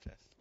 Test.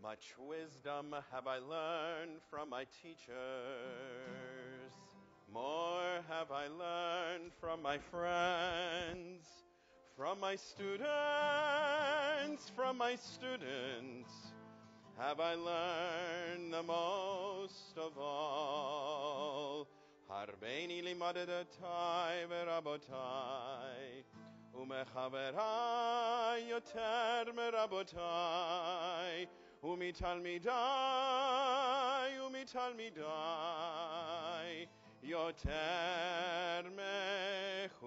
Much wisdom have I learned from my teachers. More have I learned from my friends. From my students, have I learned the most of all. Harbeini limadetai verabotai, umechaverai yoter merabotai, umitalmidai, yoter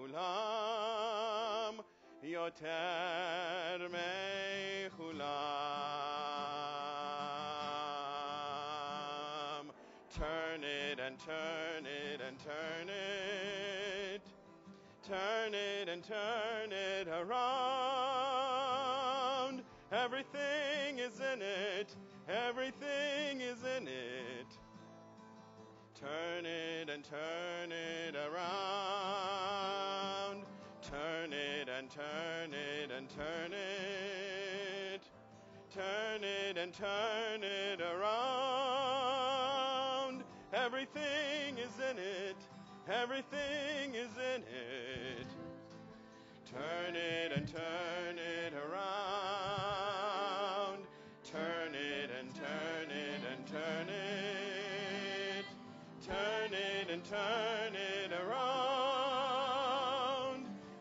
mechulam, yoter mechulam. Turn it and turn it and turn it. Turn it and turn it around. Everything is in it. Everything is in it. Turn it and turn it around. Turn it and turn it and turn it. Turn it and turn it around. Everything is in it. Everything is in it. Turn it and turn it around. Turn it and turn it and turn it. Turn it and turn it around.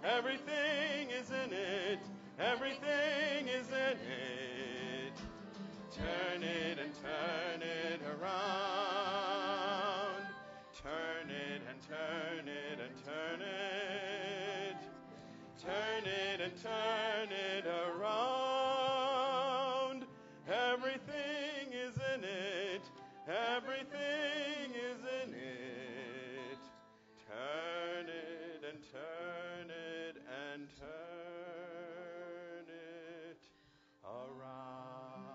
Everything is in it. Everything is in it. Turn it and turn it around. Turn it and turn it and turn it. Turn it and turn it around. Everything is in it. Everything is in it. Turn it and turn it and turn it around.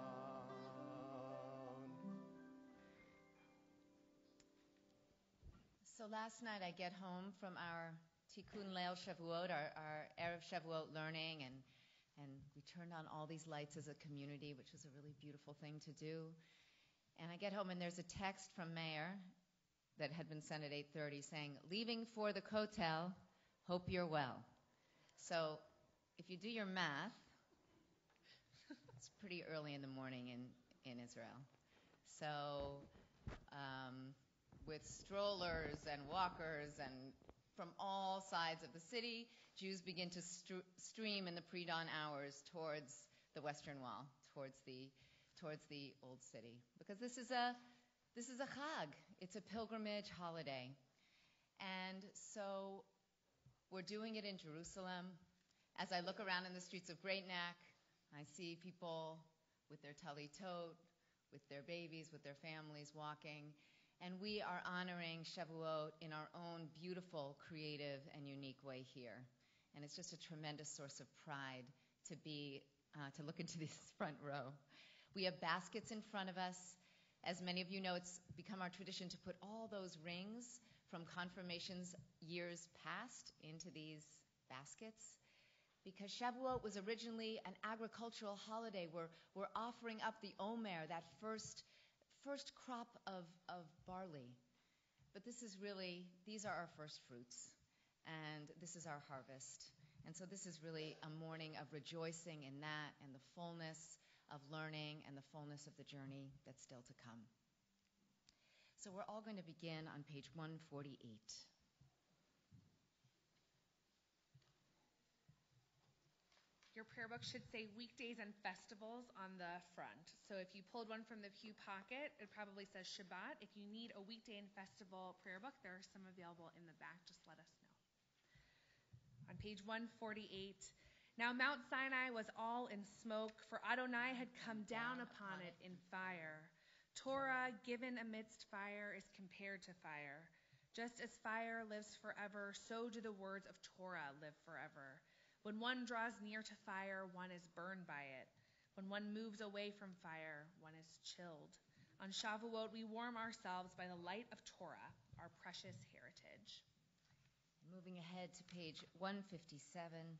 So last night I get home from our Tikkun Leil Shavuot, our Erev Shavuot learning, and we turned on all these lights as a community, which was a really beautiful thing to do. And I get home and there's a text from Meir that had been sent at 8:30 saying, "Leaving for the Kotel, hope you're well." So if you do your math, it's pretty early in the morning in Israel. So with strollers and walkers and from all sides of the city, Jews begin to stream in the pre-dawn hours towards the Western Wall, towards the Old City, because this is a Chag. It's a pilgrimage holiday, and so we're doing it in Jerusalem. As I look around in the streets of Great Neck, I see people with their talitot, with their babies, with their families walking. And we are honoring Shavuot in our own beautiful, creative, and unique way here. And it's just a tremendous source of pride to look into this front row. We have baskets in front of us. As many of you know, it's become our tradition to put all those rings from confirmations years past into these baskets. Because Shavuot was originally an agricultural holiday where we're offering up the Omer, that first crop of barley. But these are our first fruits, and this is our harvest. And so this is really a morning of rejoicing in that and the fullness of learning and the fullness of the journey that's still to come. So we're all going to begin on page 148. Your prayer book should say weekdays and festivals on the front. So if you pulled one from the pew pocket, it probably says Shabbat. If you need a weekday and festival prayer book, there are some available in the back. Just let us know. On page 148, now Mount Sinai was all in smoke, for Adonai had come down upon it in fire. Torah given amidst fire is compared to fire. Just as fire lives forever, so do the words of Torah live forever. When one draws near to fire, one is burned by it. When one moves away from fire, one is chilled. On Shavuot, we warm ourselves by the light of Torah, our precious heritage. Moving ahead to page 157.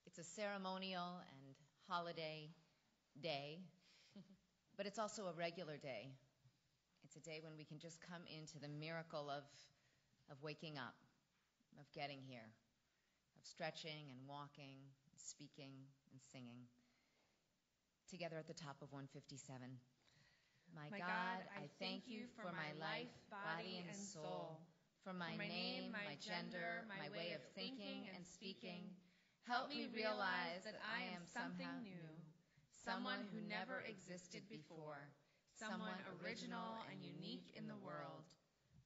It's a ceremonial and holiday day, but it's also a regular day. It's a day when we can just come into the miracle of waking up, of getting here, of stretching and walking, speaking and singing, together at the top of 157. My God, I thank you for my life, body, and soul, for my name, my gender, my way of thinking and speaking. Help me realize that I am something new, someone who never existed before, someone original and unique in the world.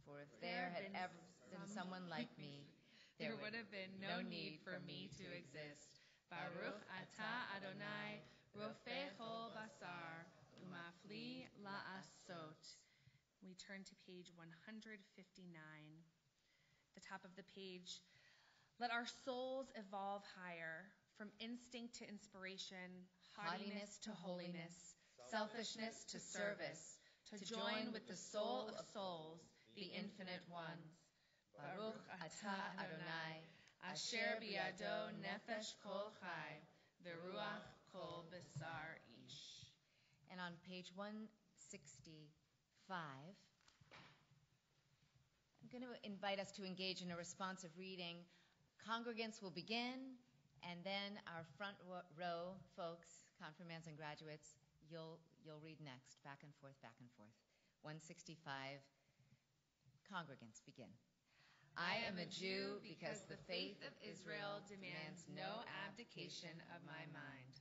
For if there had ever been someone like me, there would have been no need for me to exist. Baruch atah Adonai, rofei chol basar, umafli la'asot. We turn to page 159. The top of the page. Let our souls evolve higher, from instinct to inspiration, haughtiness to holiness, selfishness to service, to join with the soul of souls, the infinite ones. Baruch atah Adonai, asher biyado nefesh kol chai, v'ruach kol besar ish. And on page 165, I'm going to invite us to engage in a responsive reading. Congregants will begin, and then our front row folks, confirmands and graduates, you'll read next, back and forth, back and forth. 165, congregants begin. I am a Jew because the faith of Israel demands no abdication of my mind.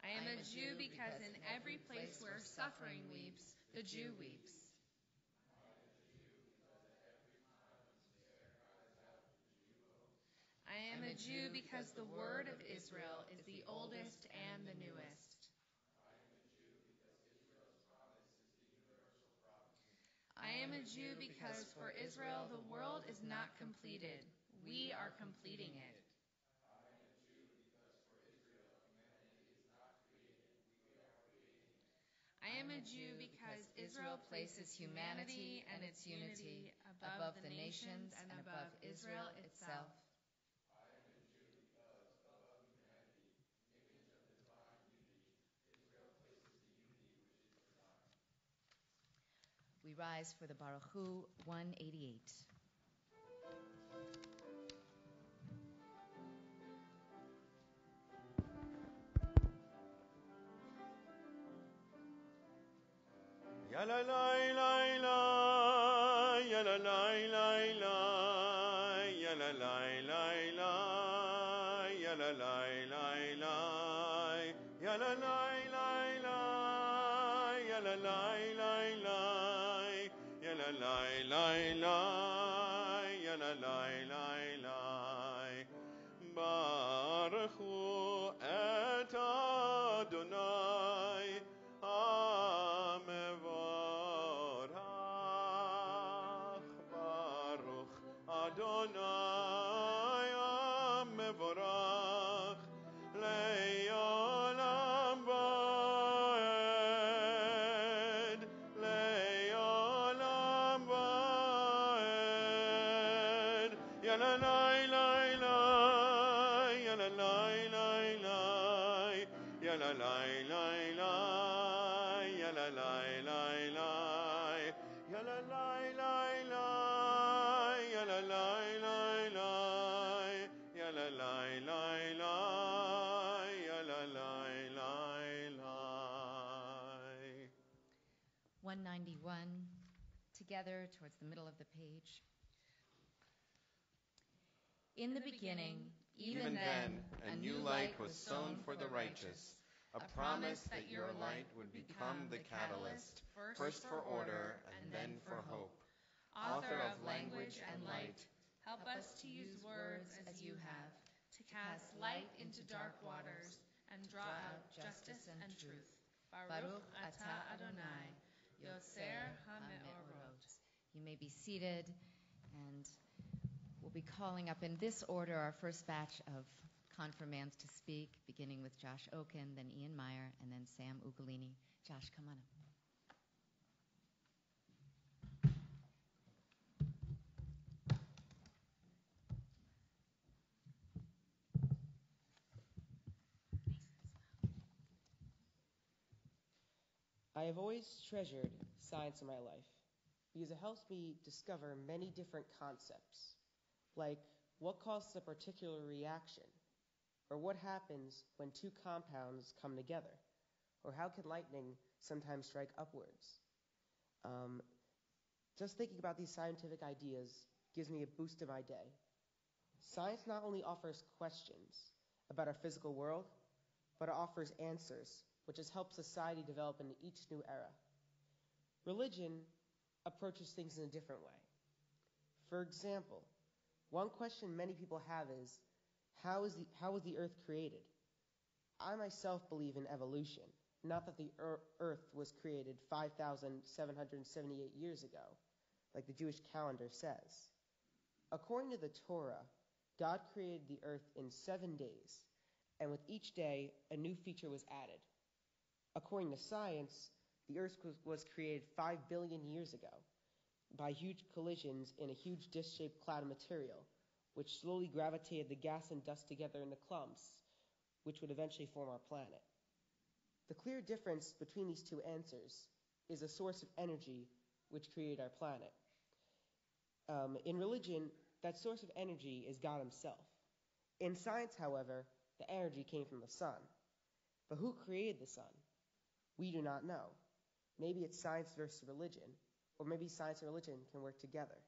I am a Jew because in every place where suffering weeps, the Jew weeps. I am a Jew because the word of Israel is the oldest and the newest. I am a Jew because for Israel the world is not completed. We are completing it. I am a Jew because Israel places humanity and its unity above the nations and above Israel itself. I am a Jew because above humanity, image of divine unity, Israel places the unity which is divine. We rise for the Baruch Hu 188. Ya la la la la, ya la la la la, ya la la la la, ya la la la la, ya la la la la, ya la la la la, ya la la la la, ya la la la la. Baruch Hu et Adonai. Adonai mevorach le'olam va'ed, le'olam va'ed. Yalalai lai lai, yalalai lai lai, yalalai lai lai, yalalai lai lai, yalalai lai lai, yalalai lai lai, yalalai lai lai, yalalai lai lai. 191, together towards the middle of the page. In the beginning, even then, a new light was sown for the righteous, a promise that your light would become the catalyst, first for order and then for hope. Author of language and light, help us to use words as you have, to cast light into dark waters and draw out justice and truth. Baruch atah Adonai, Yotzer HaMeorot. You may be seated, and we'll be calling up in this order our first batch of confirmands to speak, beginning with Josh Oken, then Ian Meyer, and then Sam Ugolini. Josh, come on up. I have always treasured science in my life because it helps me discover many different concepts, like what causes a particular reaction, or what happens when two compounds come together, or how can lightning sometimes strike upwards. Um, just thinking about these scientific ideas gives me a boost in my day. Science not only offers questions about our physical world, but it offers answers, which has helped society develop in each new era. Religion approaches things in a different way. For example, one question many people have is, how was the earth created? I myself believe in evolution, not that the earth was created 5,778 years ago, like the Jewish calendar says. According to the Torah, God created the earth in 7 days, and with each day, a new feature was added. According to science, the earth was created 5 billion years ago by huge collisions in a huge disc-shaped cloud of material, which slowly gravitated the gas and dust together into clumps, which would eventually form our planet. The clear difference between these two answers is the source of energy which created our planet. In religion, that source of energy is God Himself. In science, however, the energy came from the sun. But who created the sun? We do not know. Maybe it's science versus religion, or maybe science and religion can work together.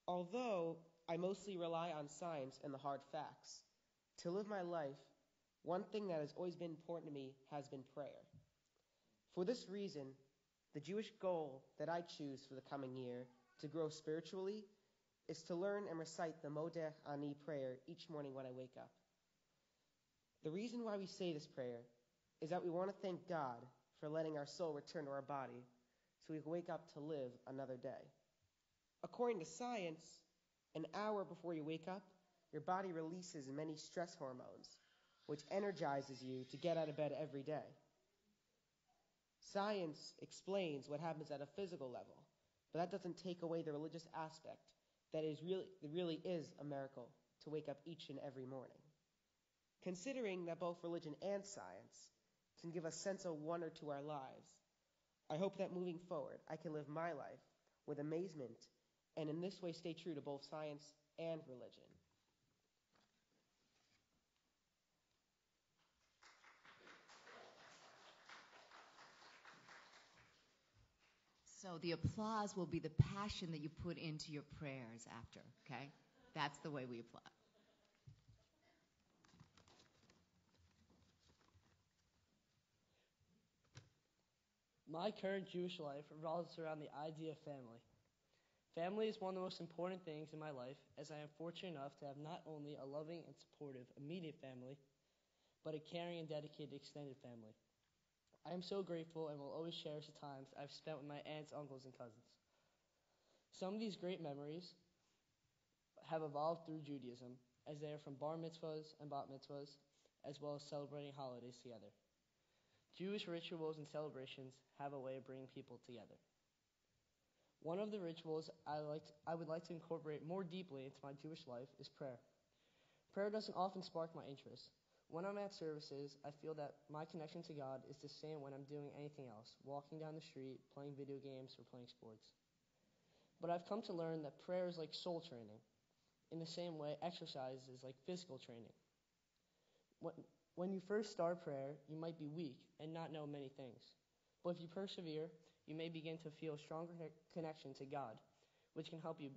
Although I mostly rely on science and the hard facts, to live my life, one thing that has always been important to me has been prayer. For this reason, the Jewish goal that I choose for the coming year to grow spiritually is to learn and recite the Modeh Ani prayer each morning when I wake up. The reason why we say this prayer is that we want to thank God for letting our soul return to our body so we can wake up to live another day. According to science, an hour before you wake up, your body releases many stress hormones, which energizes you to get out of bed every day. Science explains what happens at a physical level, but that doesn't take away the religious aspect that it really is a miracle to wake up each and every morning. Considering that both religion and science can give a sense of wonder to our lives, I hope that moving forward I can live my life with amazement and in this way stay true to both science and religion. So the applause will be the passion that you put into your prayers after, okay? That's the way we applaud. My current Jewish life revolves around the idea of family. Family is one of the most important things in my life, as I am fortunate enough to have not only a loving and supportive immediate family, but a caring and dedicated extended family. I am so grateful and will always cherish the times I've spent with my aunts, uncles, and cousins. Some of these great memories have evolved through Judaism, as they are from bar mitzvahs and bat mitzvahs, as well as celebrating holidays together. Jewish rituals and celebrations have a way of bringing people together. One of the rituals I would like to incorporate more deeply into my Jewish life is prayer. Prayer doesn't often spark my interest. When I'm at services, I feel that my connection to God is the same when I'm doing anything else, walking down the street, playing video games, or playing sports. But I've come to learn that prayer is like soul training, in the same way exercise is like physical training. When you first start prayer, you might be weak and not know many things. But if you persevere, you may begin to feel a stronger connection to God, which can help you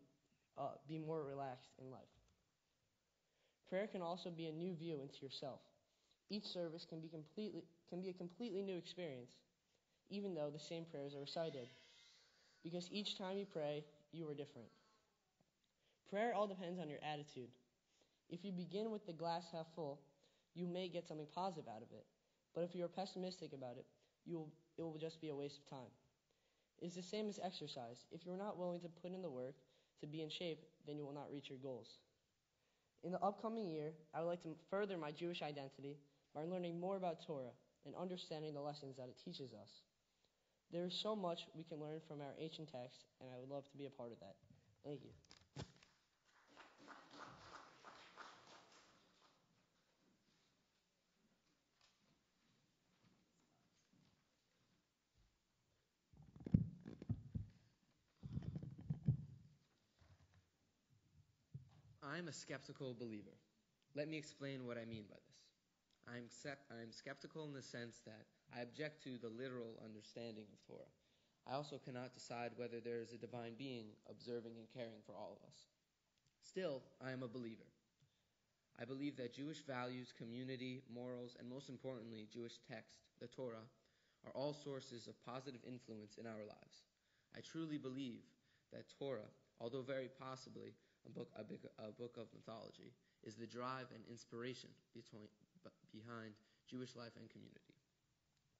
be more relaxed in life. Prayer can also be a new view into yourself. Each service can be a completely new experience, even though the same prayers are recited, because each time you pray, you are different. Prayer all depends on your attitude. If you begin with the glass half full, you may get something positive out of it. But if you are pessimistic about it, it will just be a waste of time. It's the same as exercise. If you're not willing to put in the work to be in shape, then you will not reach your goals. In the upcoming year, I would like to further my Jewish identity by learning more about Torah and understanding the lessons that it teaches us. There is so much we can learn from our ancient texts, and I would love to be a part of that. Thank you. I'm a skeptical believer. Let me explain what I mean by this. I'm skeptical in the sense that I object to the literal understanding of Torah. I also cannot decide whether there is a divine being observing and caring for all of us. Still, I am a believer. I believe that Jewish values, community, morals, and most importantly, Jewish text, the Torah, are all sources of positive influence in our lives. I truly believe that Torah, although very possibly a book of mythology, is the drive and inspiration behind Jewish life and community.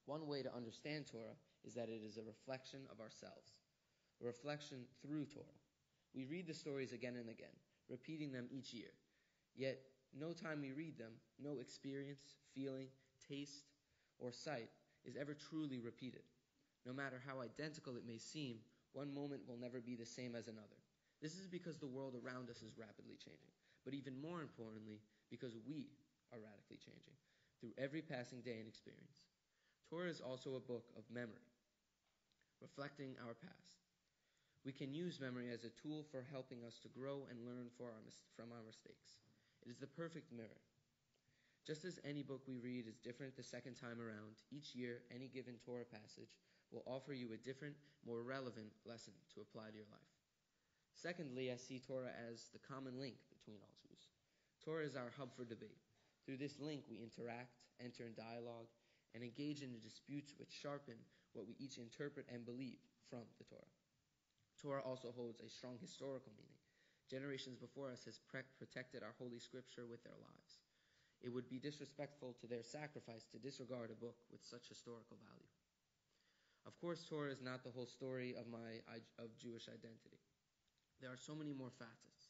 One way to understand Torah is that it is a reflection of ourselves, a reflection through Torah. We read the stories again and again, repeating them each year. Yet, no time we read them, no experience, feeling, taste, or sight is ever truly repeated. No matter how identical it may seem, one moment will never be the same as another. This is because the world around us is rapidly changing, but even more importantly, because we are radically changing through every passing day and experience. Torah is also a book of memory, reflecting our past. We can use memory as a tool for helping us to grow and learn from our mistakes. It is the perfect mirror. Just as any book we read is different the second time around, each year any given Torah passage will offer you a different, more relevant lesson to apply to your life. Secondly, I see Torah as the common link between all Jews. Torah is our hub for debate. Through this link, we interact, enter in dialogue, and engage in disputes which sharpen what we each interpret and believe from the Torah. Torah also holds a strong historical meaning. Generations before us has protected our holy scripture with their lives. It would be disrespectful to their sacrifice to disregard a book with such historical value. Of course, Torah is not the whole story of Jewish identity. There are so many more facets.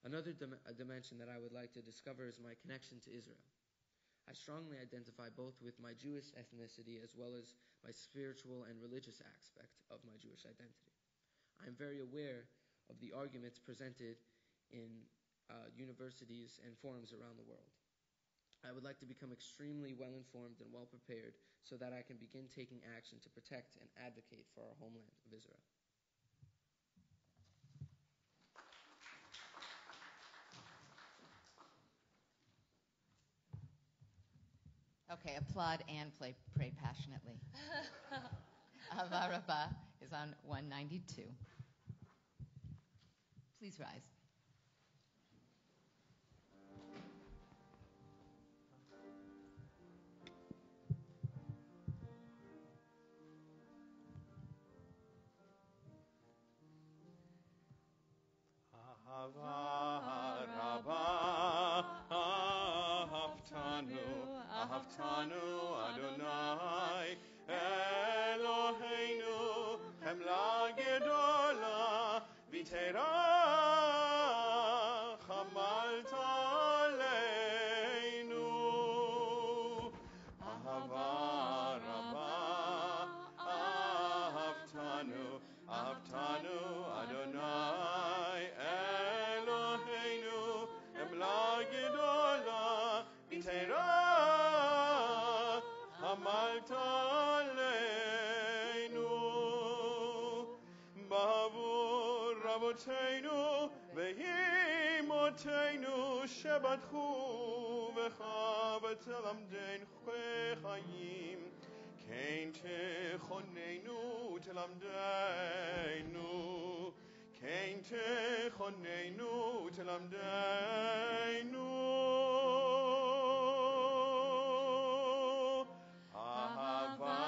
Another dimension that I would like to discover is my connection to Israel. I strongly identify both with my Jewish ethnicity as well as my spiritual and religious aspect of my Jewish identity. I am very aware of the arguments presented in universities and forums around the world. I would like to become extremely well-informed and well-prepared so that I can begin taking action to protect and advocate for our homeland of Israel. Okay, applaud and pray passionately. Ava Rabbah is on 192. Please rise. Ahava Rabbah, Ahavtanu Adonai, Eloheinu, Chemla Gedola, V'terach Hamalta Aleinu. Ahava Rabbah, Ahavtanu Adonai, Eloheinu, Emla Gedola, V'terach Hamalta Aleinu. Bavur Rabotenu ve'imotenu shebatchu v'cha v'telamden chayim. Kein techonenu telamdenu, kein techonenu telamdenu. Ahava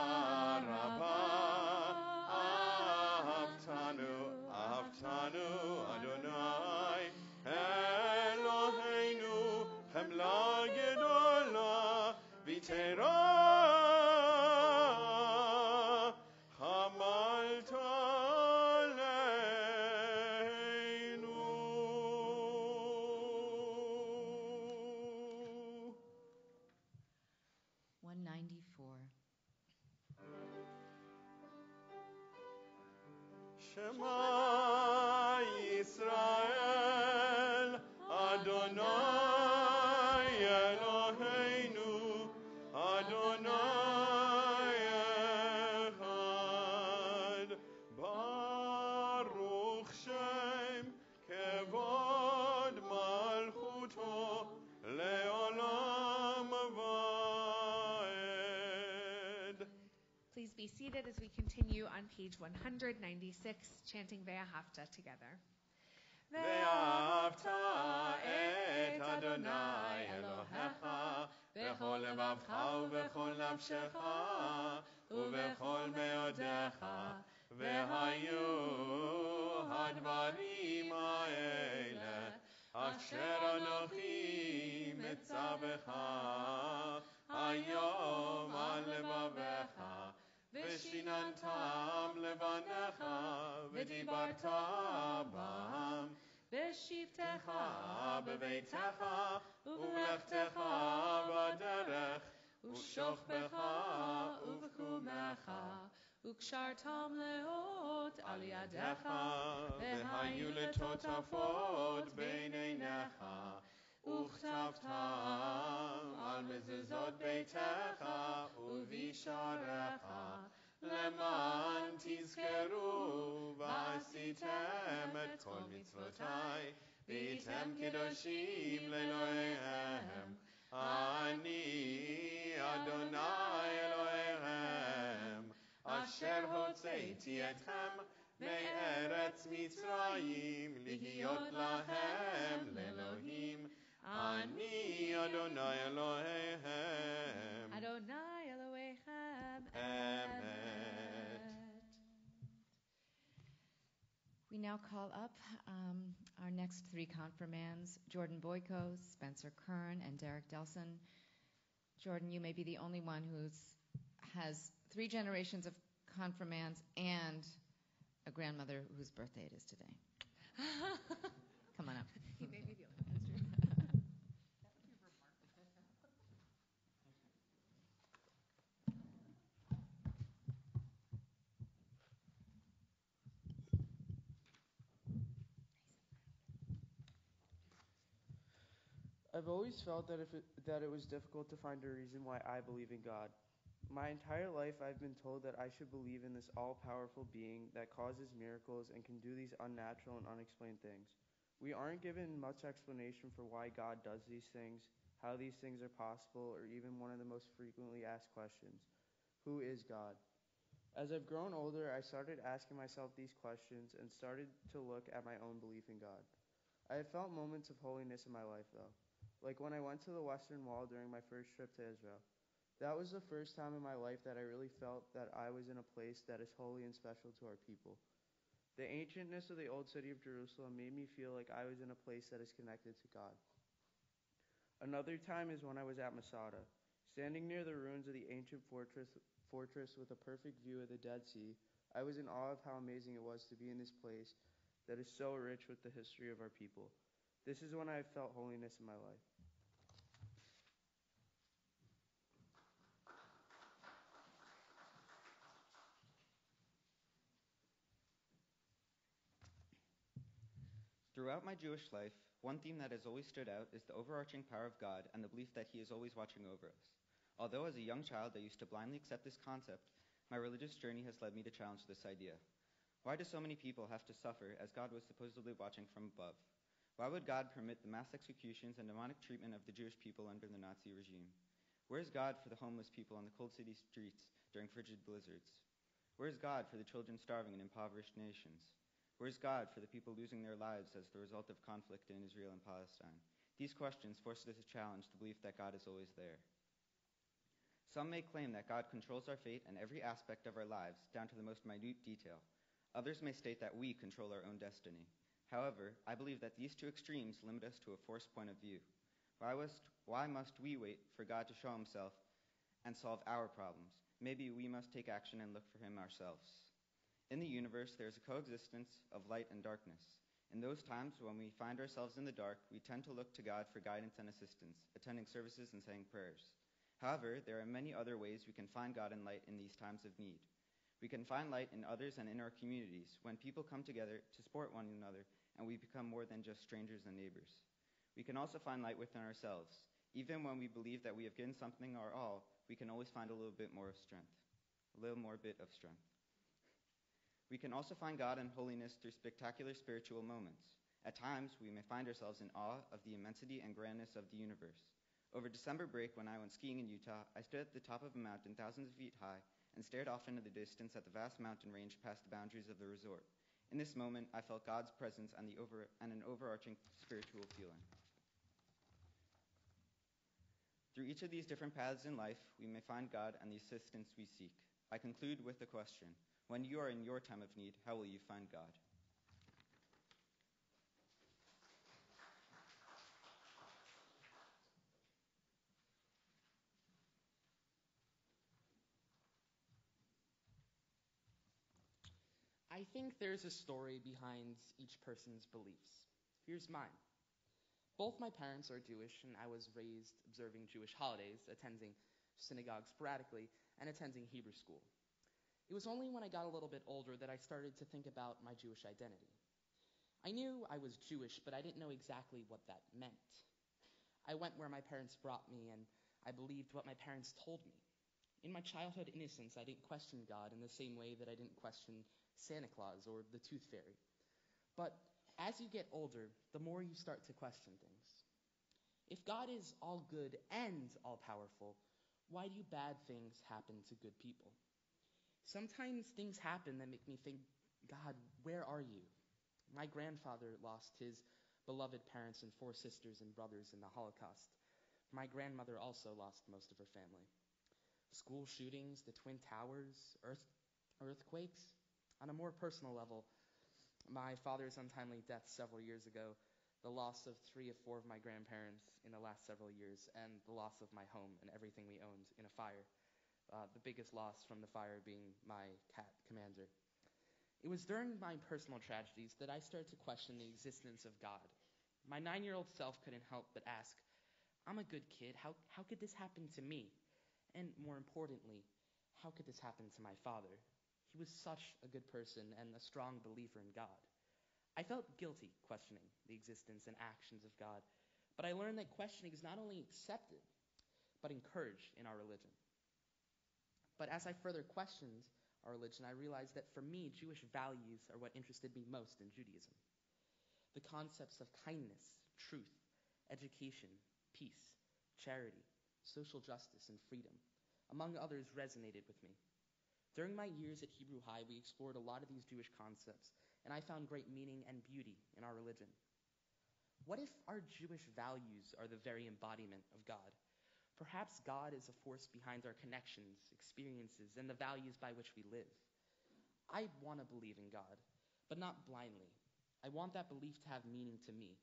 Rabbah, Ahavtanu Adonai, Eloheinu, Chemla Gedola, V'terach Hamalta Aleinu. 194. Shema Yisrael, Adonai Eloheinu, Adonai Echad. Baruch Shem Kevod seated as we continue on page 196, chanting Ve'ahavta together. ואהבת את אדוני אלוהיך בכל לבבך ובכל נפשך ובכל מאודיך והיו הדברים האלה אשר אנוכי מצווך היום על לבביך ושיננתם לבניך ודיברת בם בשבתך בביתך ובלכתך בדרך ושוכבך ובקומך וקשרתם לאות על ידיך והיו לטוטפות בין עיניך וכתבתם על מזוזות ביתך ובשעריך למען תזכרו ועשיתם את כל מצוותי והייתם קדושים לאלוהיהם אני אדוני אלוהיהם אשר הוצאתי אתכם מארץ מצרים להיות להם לאלוהים אני אדוני אלוהיהם Adonai Elohechem Emet. We now call up our next three confirmands, Jordan Boyko, Spencer Kern, and Derek Delson. Jordan, you may be the only one who has 3 generations of confirmands and a grandmother whose birthday it is today. Come on up. He may be the only one. I've always felt that it was difficult to find a reason why I believe in God. My entire life I've been told that I should believe in this all-powerful being that causes miracles and can do these unnatural and unexplained things. We aren't given much explanation for why God does these things, how these things are possible, or even one of the most frequently asked questions, who is God? As I've grown older, I started asking myself these questions and started to look at my own belief in God. I have felt moments of holiness in my life, though, like when I went to the Western Wall during my first trip to Israel. That was the first time in my life that I really felt that I was in a place that is holy and special to our people. The ancientness of the old city of Jerusalem made me feel like I was in a place that is connected to God. Another time is when I was at Masada. Standing near the ruins of the ancient fortress with a perfect view of the Dead Sea, I was in awe of how amazing it was to be in this place that is so rich with the history of our people. This is when I have felt holiness in my life. Throughout my Jewish life, one theme that has always stood out is the overarching power of God and the belief that He is always watching over us. Although as a young child I used to blindly accept this concept, my religious journey has led me to challenge this idea. Why do so many people have to suffer as God was supposedly watching from above? Why would God permit the mass executions and demonic treatment of the Jewish people under the Nazi regime? Where is God for the homeless people on the cold city streets during frigid blizzards? Where is God for the children starving in impoverished nations? Where is God for the people losing their lives as the result of conflict in Israel and Palestine? These questions forced us to challenge the belief that God is always there. Some may claim that God controls our fate and every aspect of our lives, down to the most minute detail. Others may state that we control our own destiny. However, I believe that these two extremes limit us to a forced point of view. Why must we wait for God to show Himself and solve our problems? Maybe we must take action and look for Him ourselves. In the universe, there is a coexistence of light and darkness. In those times when we find ourselves in the dark, we tend to look to God for guidance and assistance, attending services and saying prayers. However, there are many other ways we can find God and light in these times of need. We can find light in others and in our communities when people come together to support one another and we become more than just strangers and neighbors. We can also find light within ourselves. Even when we believe that we have given something our all, we can always find a little bit more of strength. We can also find God and holiness through spectacular spiritual moments. At times, we may find ourselves in awe of the immensity and grandness of the universe. Over December break, when I went skiing in Utah, I stood at the top of a mountain thousands of feet high and stared off into the distance at the vast mountain range past the boundaries of the resort. In this moment, I felt God's presence and an overarching spiritual feeling. Through each of these different paths in life, we may find God and the assistance we seek. I conclude with the question, when you are in your time of need, how will you find God? I think there's a story behind each person's beliefs. Here's mine. Both my parents are Jewish, and I was raised observing Jewish holidays, attending synagogue sporadically, and attending Hebrew school. It was only when I got a little bit older that I started to think about my Jewish identity. I knew I was Jewish, but I didn't know exactly what that meant. I went where my parents brought me, and I believed what my parents told me. In my childhood innocence, I didn't question God in the same way that I didn't question Santa Claus or the Tooth Fairy. But as you get older, the more you start to question things. If God is all good and all powerful, why do bad things happen to good people? Sometimes things happen that make me think, God, where are you? My grandfather lost his beloved parents and 4 sisters and brothers in the Holocaust. My grandmother also lost most of her family. School shootings, the Twin Towers, earthquakes. On a more personal level, my father's untimely death several years ago, the loss of 3 of 4 of my grandparents in the last several years, and the loss of my home and everything we owned in a fire. The biggest loss from the fire being my cat, Commander. It was during my personal tragedies that I started to question the existence of God. My 9-year-old self couldn't help but ask, I'm a good kid, how could this happen to me? And more importantly, how could this happen to my father? He was such a good person and a strong believer in God. I felt guilty questioning the existence and actions of God, but I learned that questioning is not only accepted, but encouraged in our religion. But as I further questioned our religion, I realized that for me, Jewish values are what interested me most in Judaism. The concepts of kindness, truth, education, peace, charity, social justice, and freedom, among others, resonated with me. During my years at Hebrew High, we explored a lot of these Jewish concepts, and I found great meaning and beauty in our religion. What if our Jewish values are the very embodiment of God? Perhaps God is a force behind our connections, experiences, and the values by which we live. I want to believe in God, but not blindly. I want that belief to have meaning to me.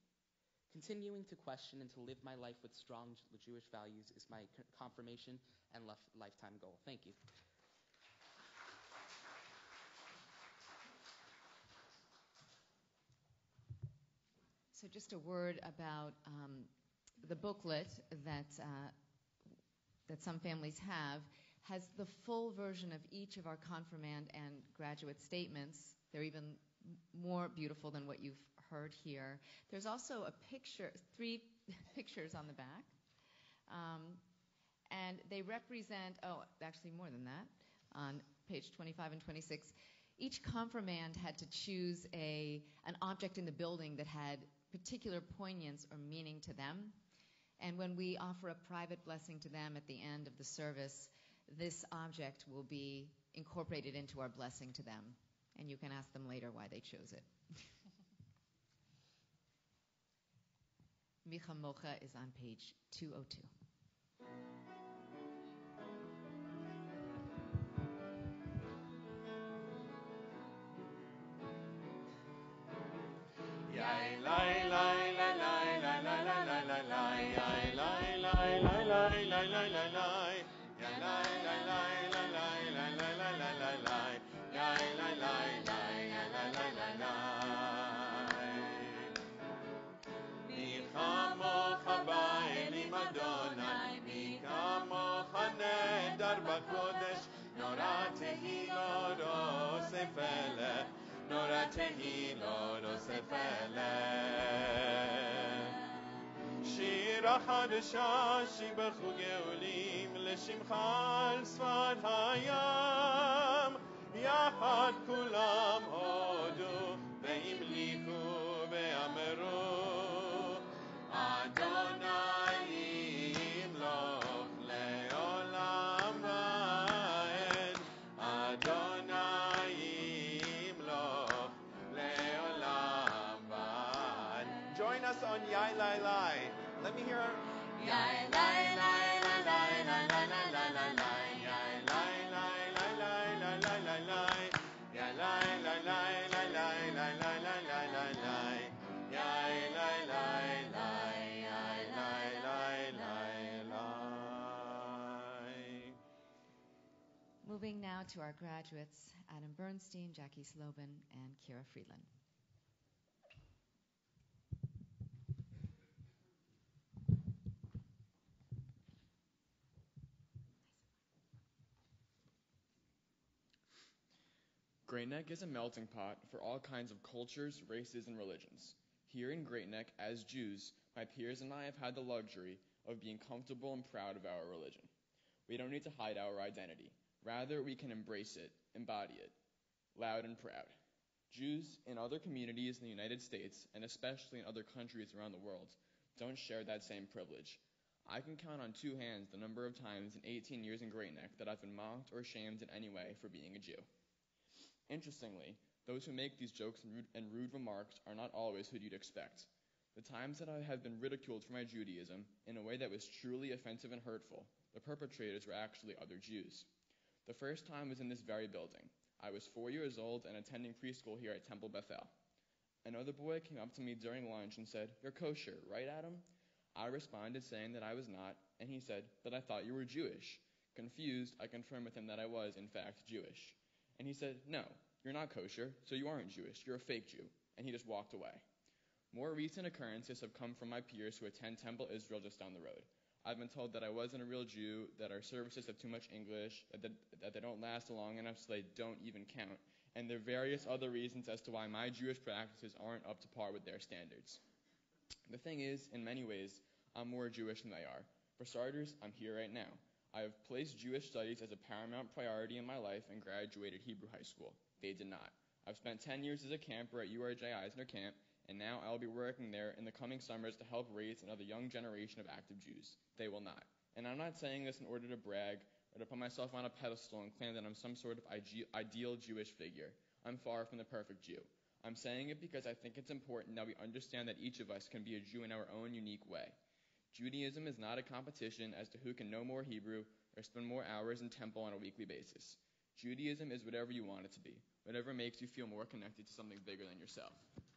Continuing to question and to live my life with strong Jewish values is my confirmation and lifetime goal. Thank you. So just a word about the booklet that some families have has the full version of each of our confirmand and graduate statements. They're even more beautiful than what you've heard here. There's also a picture, 3 pictures on the back, and they represent, actually more than that, on page 25 and 26. Each confirmand had to choose an object in the building that had particular poignance or meaning to them. And when we offer a private blessing to them at the end of the service, this object will be incorporated into our blessing to them. And you can ask them later why they chose it. Micha Mocha is on page 202. שירה חדשה שיבחו גאולים לשמך על שפת הים יחד כולם הודו והמליכו ואמרו אדוני ימלוך לעולם ועד us on Yai Lai Lai. Let me hear our Yai Lai Lai Lai Lai Lai Lai Lai Lai Lai Lai. Yai Lai Lai Lai Lai Lai Lai Lai Lai. Yai Lai Lai Lai Lai Lai Lai Lai Lai Lai Lai Lai. Yai Lai Lai Lai Yai Lai Lai Lai Lai. Moving now to our graduates, Adam Bernstein, Jackie Slobin, and Kira Friedland. Great Neck is a melting pot for all kinds of cultures, races, and religions. Here in Great Neck, as Jews, my peers and I have had the luxury of being comfortable and proud of our religion. We don't need to hide our identity. Rather, we can embrace it, embody it, loud and proud. Jews in other communities in the United States, and especially in other countries around the world, don't share that same privilege. I can count on two hands the number of times in 18 years in Great Neck that I've been mocked or shamed in any way for being a Jew. Interestingly, those who make these jokes and rude remarks are not always who you'd expect. The times that I have been ridiculed for my Judaism in a way that was truly offensive and hurtful, the perpetrators were actually other Jews. The first time was in this very building. I was 4 years old and attending preschool here at Temple Beth-El. Another boy came up to me during lunch and said, "You're kosher, right, Adam?" I responded saying that I was not, and he said that I thought you were Jewish. Confused, I confirmed with him that I was, in fact, Jewish. And he said, "No, you're not kosher, so you aren't Jewish. You're a fake Jew." And he just walked away. More recent occurrences have come from my peers who attend Temple Israel just down the road. I've been told that I wasn't a real Jew, that our services have too much English, that they don't last long enough so they don't even count, and there are various other reasons as to why my Jewish practices aren't up to par with their standards. The thing is, in many ways, I'm more Jewish than they are. For starters, I'm here right now. I have placed Jewish studies as a paramount priority in my life and graduated Hebrew high school. They did not. I've spent 10 years as a camper at URJ Eisner Camp, and now I'll be working there in the coming summers to help raise another young generation of active Jews. They will not. And I'm not saying this in order to brag or to put myself on a pedestal and claim that I'm some sort of ideal Jewish figure. I'm far from the perfect Jew. I'm saying it because I think it's important that we understand that each of us can be a Jew in our own unique way. Judaism is not a competition as to who can know more Hebrew or spend more hours in temple on a weekly basis. Judaism is whatever you want it to be, whatever makes you feel more connected to something bigger than yourself.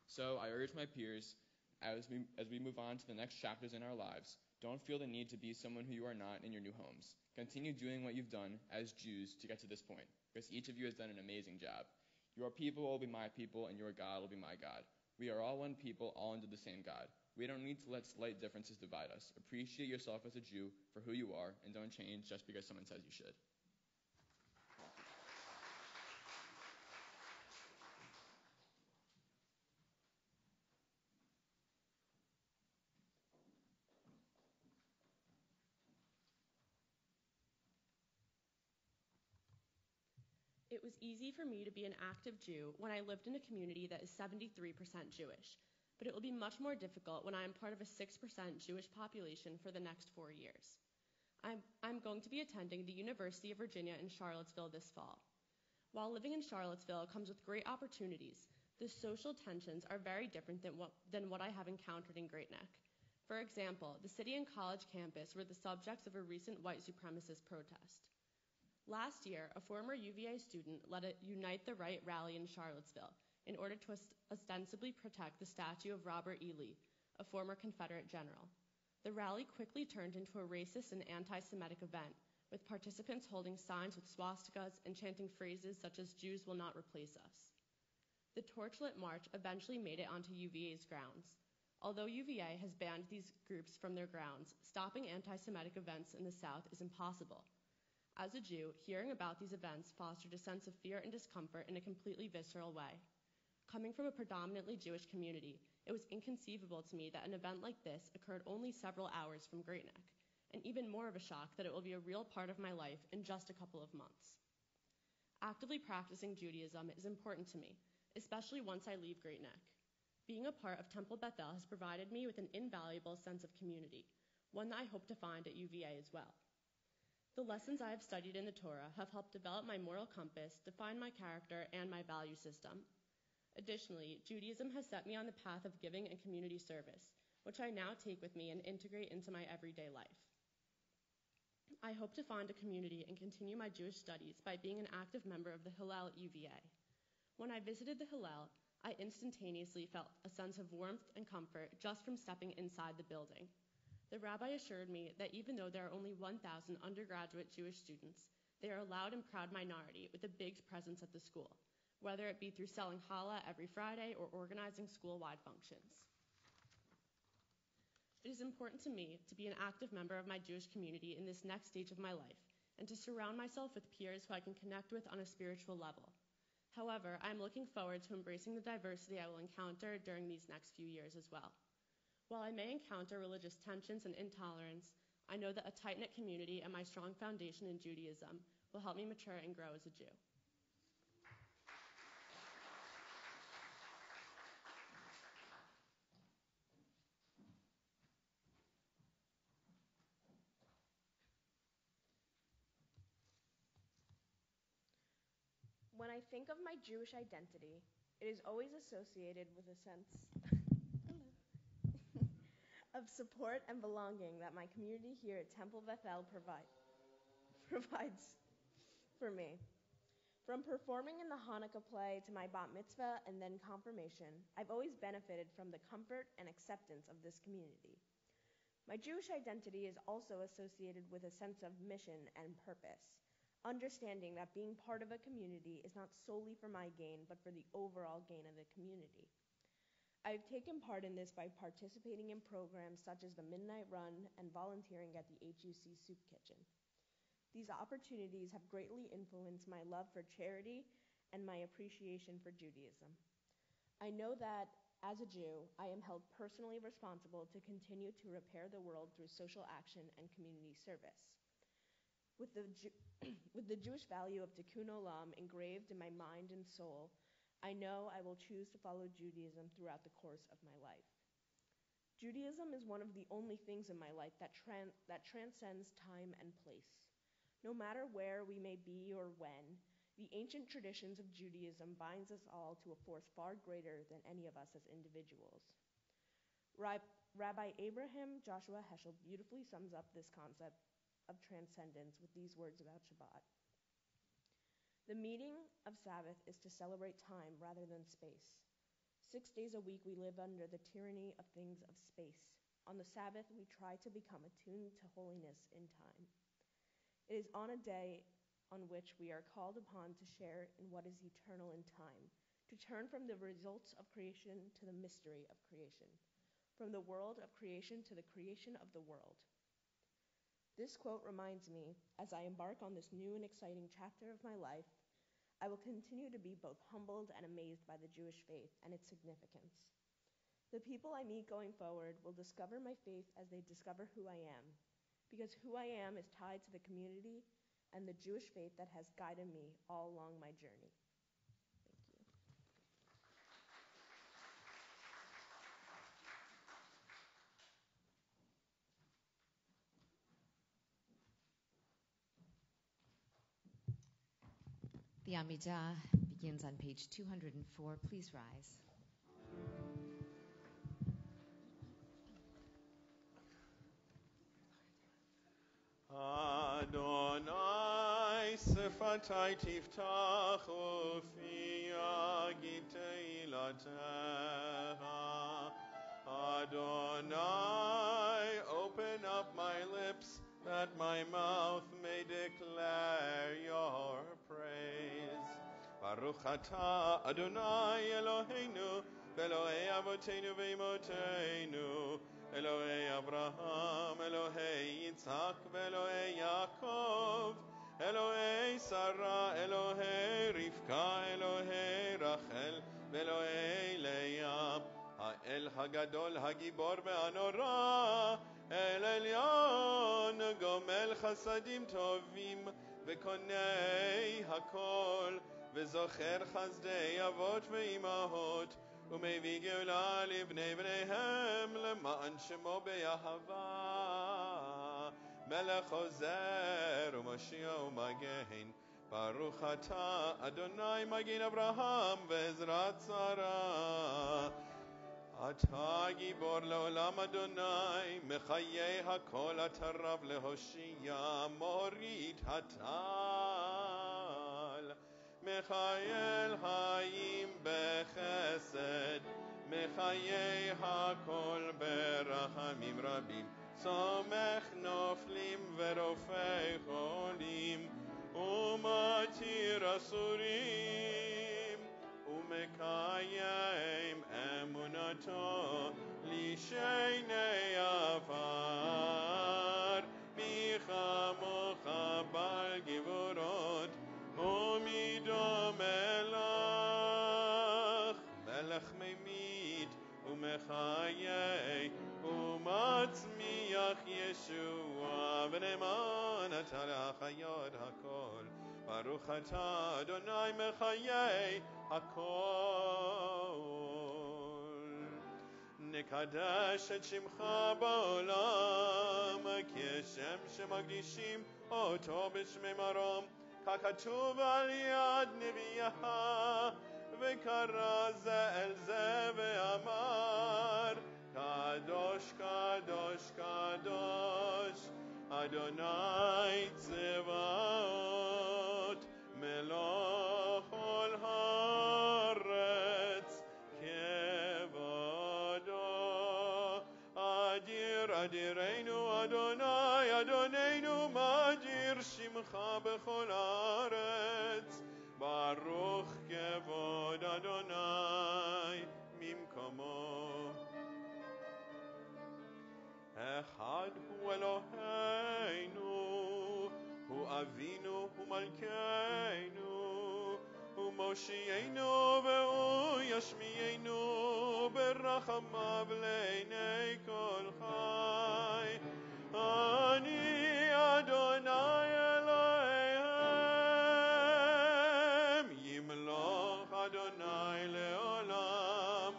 So I urge my peers, as we move on to the next chapters in our lives, don't feel the need to be someone who you are not in your new homes. Continue doing what you've done as Jews to get to this point, because each of you has done an amazing job. Your people will be my people, and your God will be my God. We are all one people, all under the same God. We don't need to let slight differences divide us. Appreciate yourself as a Jew for who you are, and don't change just because someone says you should. It was easy for me to be an active Jew when I lived in a community that is 73% Jewish, but it will be much more difficult when I am part of a 6% Jewish population for the next 4 years. I'm going to be attending the University of Virginia in Charlottesville this fall. While living in Charlottesville comes with great opportunities, the social tensions are very different than what I have encountered in Great Neck. For example, the city and college campus were the subjects of a recent white supremacist protest. Last year, a former UVA student led a Unite the Right rally in Charlottesville in order to ostensibly protect the statue of Robert E. Lee, a former Confederate general. The rally quickly turned into a racist and anti-Semitic event, with participants holding signs with swastikas and chanting phrases such as "Jews will not replace us." The torchlit march eventually made it onto UVA's grounds. Although UVA has banned these groups from their grounds, stopping anti-Semitic events in the South is impossible. As a Jew, hearing about these events fostered a sense of fear and discomfort in a completely visceral way. Coming from a predominantly Jewish community, it was inconceivable to me that an event like this occurred only several hours from Great Neck, and even more of a shock that it will be a real part of my life in just a couple of months. Actively practicing Judaism is important to me, especially once I leave Great Neck. Being a part of Temple Beth-El has provided me with an invaluable sense of community, one that I hope to find at UVA as well. The lessons I have studied in the Torah have helped develop my moral compass, define my character, and my value system. Additionally, Judaism has set me on the path of giving and community service, which I now take with me and integrate into my everyday life. I hope to find a community and continue my Jewish studies by being an active member of the Hillel at UVA. When I visited the Hillel, I instantaneously felt a sense of warmth and comfort just from stepping inside the building. The rabbi assured me that even though there are only 1,000 undergraduate Jewish students, they are a loud and proud minority with a big presence at the school, whether it be through selling challah every Friday or organizing school-wide functions. It is important to me to be an active member of my Jewish community in this next stage of my life and to surround myself with peers who I can connect with on a spiritual level. However, I am looking forward to embracing the diversity I will encounter during these next few years as well. While I may encounter religious tensions and intolerance, I know that a tight-knit community and my strong foundation in Judaism will help me mature and grow as a Jew. When I think of my Jewish identity, it is always associated with a sense of support and belonging that my community here at Temple Beth-El provides for me. From performing in the Hanukkah play to my bat mitzvah and then confirmation, I've always benefited from the comfort and acceptance of this community. My Jewish identity is also associated with a sense of mission and purpose, understanding that being part of a community is not solely for my gain, but for the overall gain of the community. I've taken part in this by participating in programs such as the Midnight Run and volunteering at the HUC Soup Kitchen. These opportunities have greatly influenced my love for charity and my appreciation for Judaism. I know that, as a Jew, I am held personally responsible to continue to repair the world through social action and community service. With the Jewish value of tikkun olam engraved in my mind and soul, I know I will choose to follow Judaism throughout the course of my life. Judaism is one of the only things in my life that transcends time and place. No matter where we may be or when, the ancient traditions of Judaism binds us all to a force far greater than any of us as individuals. Rabbi Abraham Joshua Heschel beautifully sums up this concept of transcendence with these words about Shabbat. The meaning of Sabbath is to celebrate time rather than space. 6 days a week we live under the tyranny of things of space. On the Sabbath we try to become attuned to holiness in time. It is on a day on which we are called upon to share in what is eternal in time, to turn from the results of creation to the mystery of creation, from the world of creation to the creation of the world. This quote reminds me, as I embark on this new and exciting chapter of my life, I will continue to be both humbled and amazed by the Jewish faith and its significance. The people I meet going forward will discover my faith as they discover who I am, because who I am is tied to the community and the Jewish faith that has guided me all along my journey. Thank you. The Amidah begins on page 204. Please rise. Adonai sifatai tiftach ufi agit teilatecha. Adonai, open up my lips that my mouth may declare your praise. Baruch atah Adonai Eloheinu Elohei Avoteinu ve'imotenu Elohei Abraham, Elohei Yitzhak, Elohei Yaakov, Elohei Sarah, Elohei Rivka, Elohei Rachel, Elohei Leah, Ha'el Hagadol, Hagibor ve'anora, El Elyon, Gomel Chasadim Tovim, Vekonei Hakol, Vezocher Chazdei Avot ve'imahot, ומביא גאולה לבני בניהם למען שמו באהבה מלך עוזר ומושיע ומגן Baruch atah Adonai Magin Abraham ve'ezrat Sarah. אתה גיבור לעולם אדוני, מחיי הכל אתה רב להושיע, מוריד הטל, מחייל חיים בחסד, מחיי הכל ברחמים רבים, סומך נופלים ורופא חולים, ומתיר אסורים, ומקיים אמונתו לשני עפר, מי כמוך בעל גבורות ומידו מלך, מלך ממית ומחיי ומצמיח ישוע, ונאמן אתה להחיות הכל. ברוך אתה אדוני מחיי הכל. נקדש את שמך בעולם, כשם שמקדישים אותו בשמי מרום, ככתוב על יד נביאה, וקרא זה אל זה ואמר, קדוש קדוש קדוש אדוני צבאות, מלוא כל הארץ כבודו. אדיר אדירנו אדוני אדוננו, מאדיר שמך בכל הארץ, ברוך כבוד אדוני ממקומו. אחד הוא אלוהינו, הוא אבינו ומלכנו, הוא מושיענו והוא ישמיענו, ברחמיו לעיני כל חי. אני אדוני אלוהיהם, ימלוך אדוני לעולם,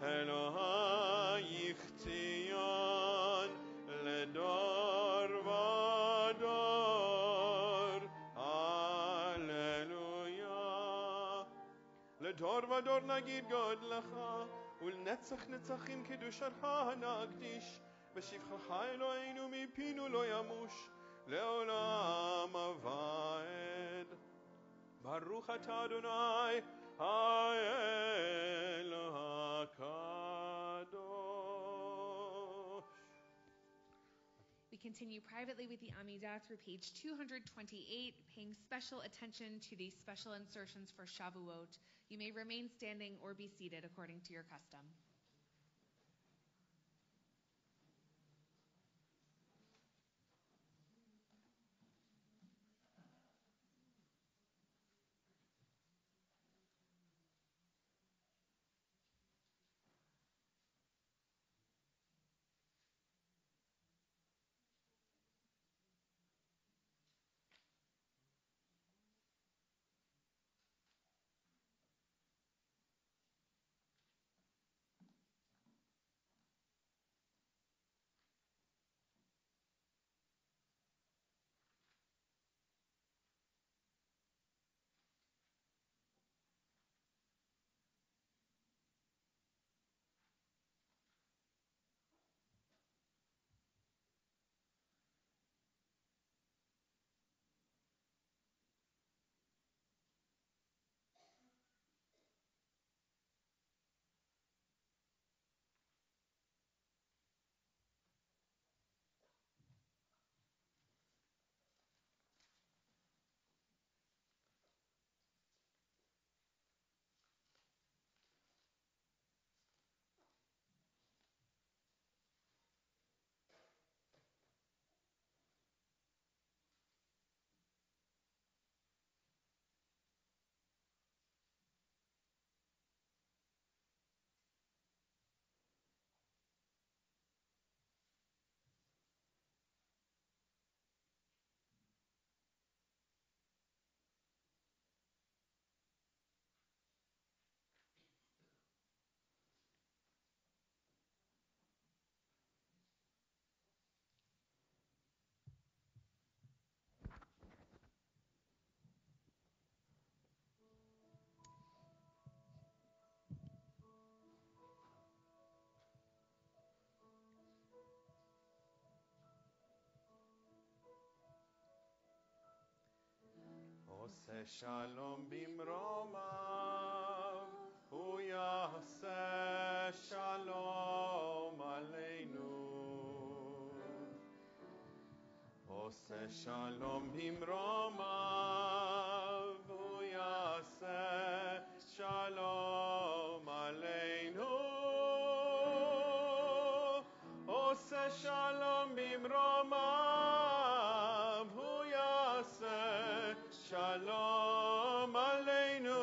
אלוהי ציון לדור ודור. הללויה. לדור ודור נגיד גודלך, ולנצח נצחים קדושתך נקדיש, בשבחך אלוהינו מפינו לא ימוש, לעולם ועד. ברוך אתה אדוני האל הקדוש. We continue privately with the Amidah through page 228, paying special attention to these special insertions for Shavuot. You may remain standing or be seated according to your custom. עושה שלום במרומיו, הוא יעשה שלום עלינו. עושה שלום במרומיו, הוא יעשה שלום עלינו. עושה שלום במרומיו, הוא יעשה שלום עלינו.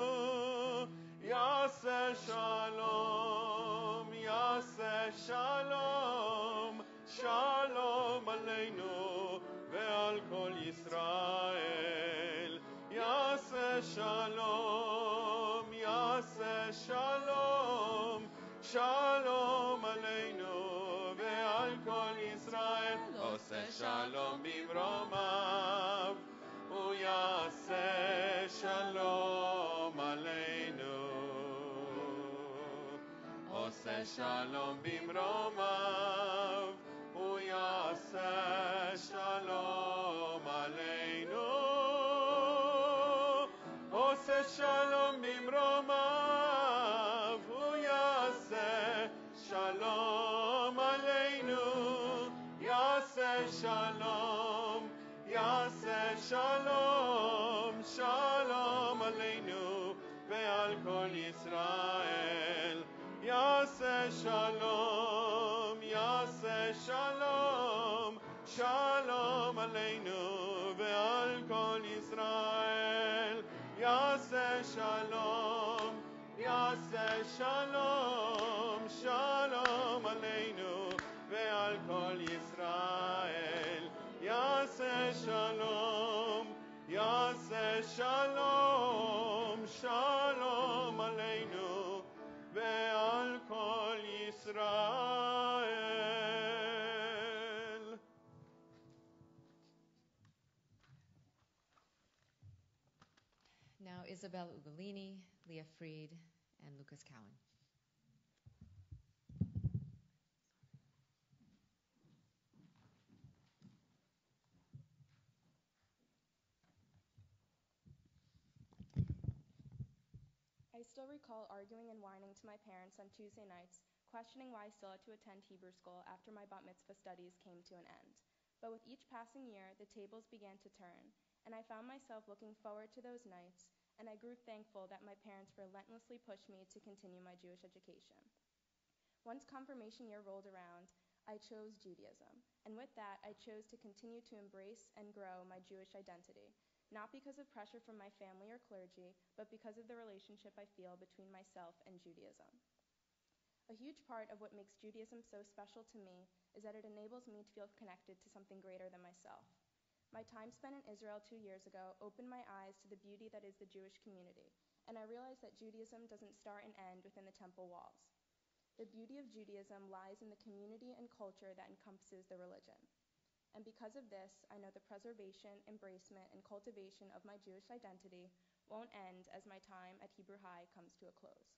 יעשה שלום, יעשה שלום, שלום עלינו ועל כל ישראל. יעשה שלום, יעשה שלום, שלום עלינו ועל כל ישראל. עושה שלום במרומיו, הוא יעשה שלום עלינו. עושה שלום במרומיו, הוא יעשה שלום עלינו. עושה שלום במרומיו, הוא יעשה שלום עלינו. יעשה שלום, יעשה שלום, שלום עלינו ועל כל ישראל. יעשה שלום, יעשה שלום, שלום עלינו ועל כל ישראל. יעשה שלום, יעשה שלום, שלום עלינו ועל כל ישראל. יעשה שלום, יעשה שלום, שלום עלינו ועל כל ישראל. Now Isabel Ugolini, Leah Fried, and Lucas Cowan. I still recall arguing and whining to my parents on Tuesday nights, questioning why I still had to attend Hebrew school after my bat mitzvah studies came to an end. But with each passing year, the tables began to turn, and I found myself looking forward to those nights, and I grew thankful that my parents relentlessly pushed me to continue my Jewish education. Once confirmation year rolled around, I chose Judaism, and with that, I chose to continue to embrace and grow my Jewish identity, not because of pressure from my family or clergy, but because of the relationship I feel between myself and Judaism. A huge part of what makes Judaism so special to me is that it enables me to feel connected to something greater than myself. My time spent in Israel 2 years ago opened my eyes to the beauty that is the Jewish community, and I realized that Judaism doesn't start and end within the temple walls. The beauty of Judaism lies in the community and culture that encompasses the religion. And because of this, I know the preservation, embracement, and cultivation of my Jewish identity won't end as my time at Hebrew High comes to a close.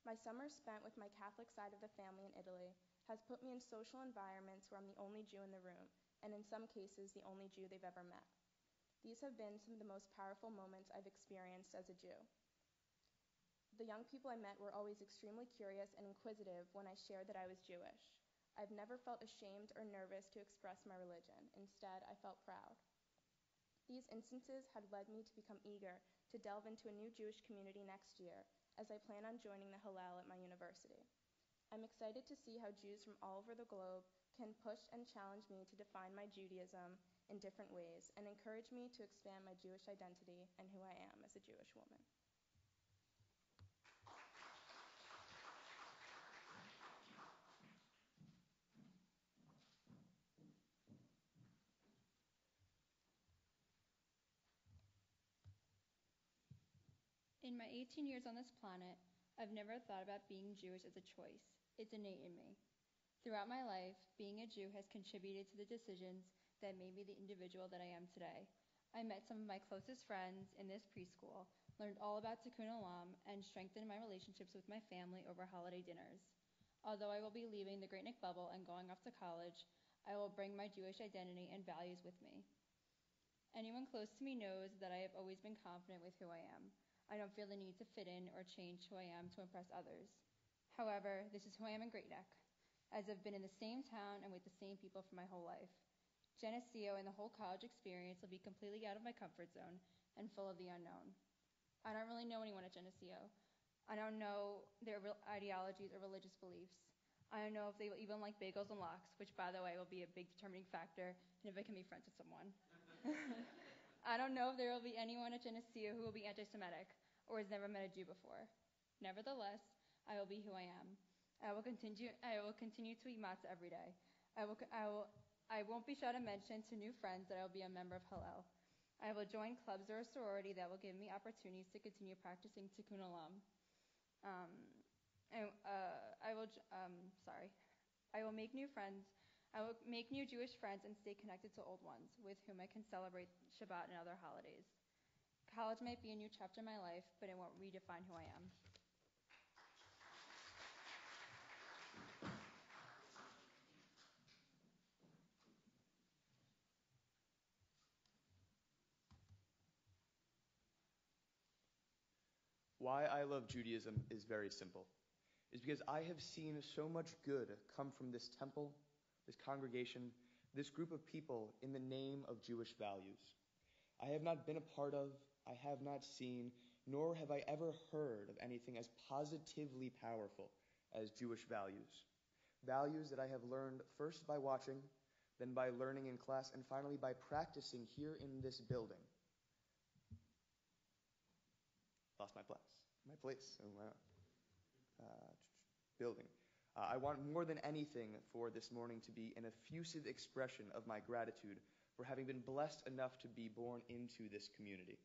My summers spent with my Catholic side of the family in Italy has put me in social environments where I'm the only Jew in the room, and in some cases, the only Jew they've ever met. These have been some of the most powerful moments I've experienced as a Jew. The young people I met were always extremely curious and inquisitive when I shared that I was Jewish. I've never felt ashamed or nervous to express my religion. Instead, I felt proud. These instances had led me to become eager to delve into a new Jewish community next year, as I plan on joining the Hillel at my university. I'm excited to see how Jews from all over the globe can push and challenge me to define my Judaism in different ways and encourage me to expand my Jewish identity and who I am as a Jewish woman. In my 18 years on this planet, I've never thought about being Jewish as a choice. It's innate in me. Throughout my life, being a Jew has contributed to the decisions that made me the individual that I am today. I met some of my closest friends in this preschool, learned all about Tikkun Olam, and strengthened my relationships with my family over holiday dinners. Although I will be leaving the Great Neck bubble and going off to college, I will bring my Jewish identity and values with me. Anyone close to me knows that I have always been confident with who I am. I don't feel the need to fit in or change who I am to impress others. However, this is who I am in Great Neck, as I've been in the same town and with the same people for my whole life. Geneseo and the whole college experience will be completely out of my comfort zone and full of the unknown. I don't really know anyone at Geneseo. I don't know their ideologies or religious beliefs. I don't know if they will even like bagels and lox, which, by the way, will be a big determining factor in if I can be friends with someone. I don't know if there will be anyone at Geneseo who will be anti-Semitic or has never met a Jew before. Nevertheless, I will be who I am. I will continue to eat matzah every day. I won't be shy to mention to new friends that I will be a member of Hillel. I will join clubs or a sorority that will give me opportunities to continue practicing Tikkun Olam. I will make new friends. I will make new Jewish friends and stay connected to old ones with whom I can celebrate Shabbat and other holidays. College might be a new chapter in my life, but it won't redefine who I am. Why I love Judaism is very simple. It's because I have seen so much good come from this temple, this congregation, this group of people in the name of Jewish values. I have not been a part of, I have not seen, nor have I ever heard of anything as positively powerful as Jewish values. Values that I have learned first by watching, then by learning in class, and finally by practicing here in this building. Lost my building. I want more than anything for this morning to be an effusive expression of my gratitude for having been blessed enough to be born into this community.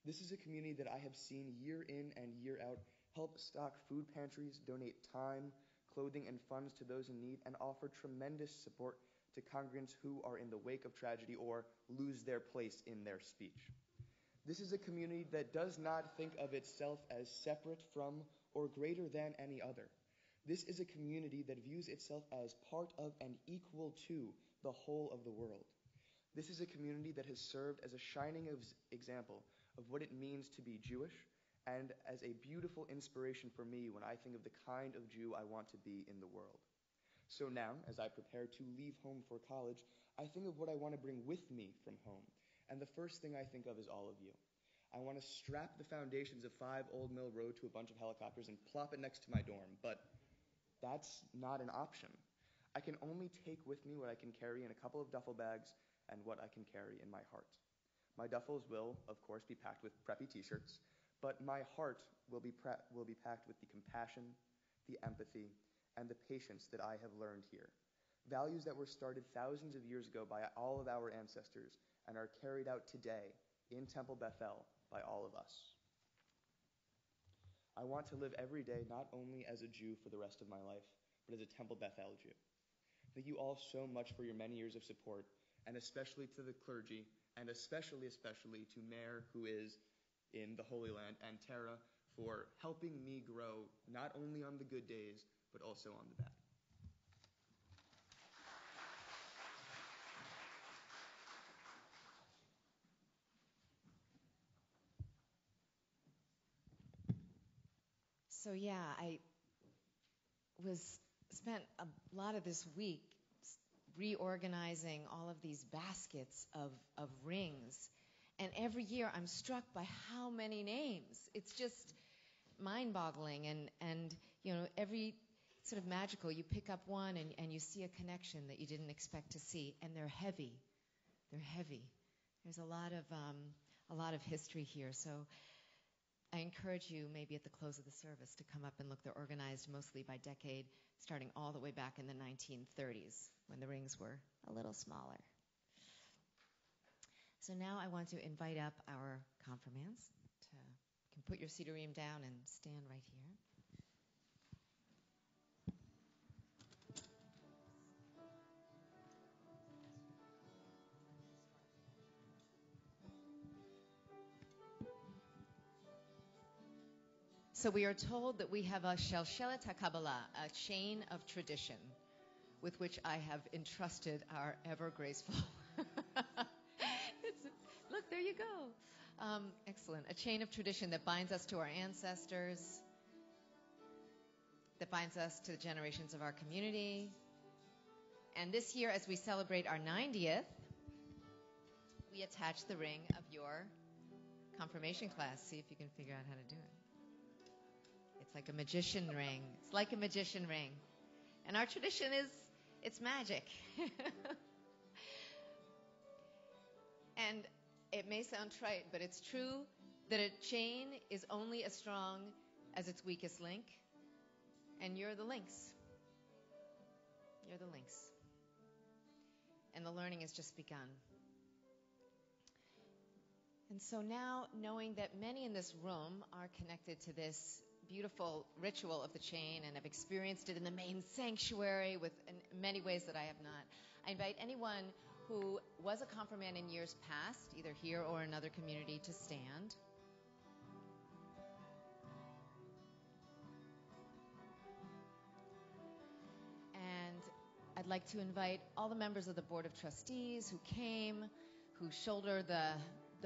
This is a community that I have seen year in and year out help stock food pantries, donate time, clothing, and funds to those in need, and offer tremendous support to congregants who are in the wake of tragedy or lose their place in their speech. This is a community that does not think of itself as separate from or greater than any other. This is a community that views itself as part of and equal to the whole of the world. This is a community that has served as a shining example of what it means to be Jewish and as a beautiful inspiration for me when I think of the kind of Jew I want to be in the world. So now, as I prepare to leave home for college, I think of what I want to bring with me from home. And the first thing I think of is all of you. I want to strap the foundations of 5 Old Mill Road to a bunch of helicopters and plop it next to my dorm, but that's not an option. I can only take with me what I can carry in a couple of duffel bags and what I can carry in my heart. My duffels will, of course, be packed with preppy t-shirts, but my heart will be packed with the compassion, the empathy, and the patience that I have learned here. Values that were started thousands of years ago by all of our ancestors and are carried out today in Temple Beth-El by all of us. I want to live every day not only as a Jew for the rest of my life, but as a Temple Beth-El Jew. Thank you all so much for your many years of support, and especially to the clergy, and especially to Mayor, who is in the Holy Land, and Tara, for helping me grow not only on the good days, but also on the bad. So yeah, I spent a lot of this week reorganizing all of these baskets of rings. And every year I'm struck by how many names. It's just mind-boggling. And you know, every sort of magical, you pick up one and you see a connection that you didn't expect to see. And they're heavy. They're heavy. There's a lot of history here. So I encourage you maybe at the close of the service to come up and look. They're organized mostly by decade, starting all the way back in the 1930s when the rings were a little smaller. So now I want to invite up our confirmands. You can put your Sidurim down and stand right here. So we are told that we have a Shelshelet HaKabbalah, a chain of tradition, with which I have entrusted our ever-graceful There you go. Excellent. A chain of tradition that binds us to our ancestors, that binds us to the generations of our community. And this year, as we celebrate our 90th, we attach the ring of your confirmation class. See if you can figure out how to do it. It's like a magician ring. It's like a magician ring. And our tradition is, it's magic. And it may sound trite, but it's true that a chain is only as strong as its weakest link. And you're the links. You're the links. And the learning has just begun. And so now, knowing that many in this room are connected to this beautiful ritual of the chain and have experienced it in the main sanctuary in many ways that I have not, I invite anyone who was a confirmand in years past, either here or another community, to stand. And I'd like to invite all the members of the Board of Trustees who came, who shoulder the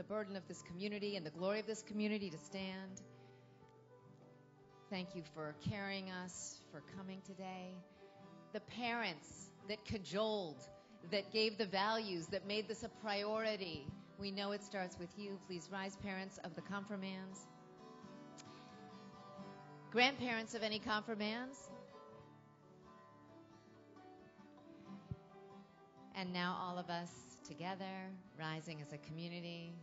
burden of this community and the glory of this community, to stand. Thank you for carrying us, for coming today. The parents that cajoled, that gave the values, that made this a priority. We know it starts with you. Please rise, parents of the confirmands. Grandparents of any confirmands. And now all of us together, rising as a community.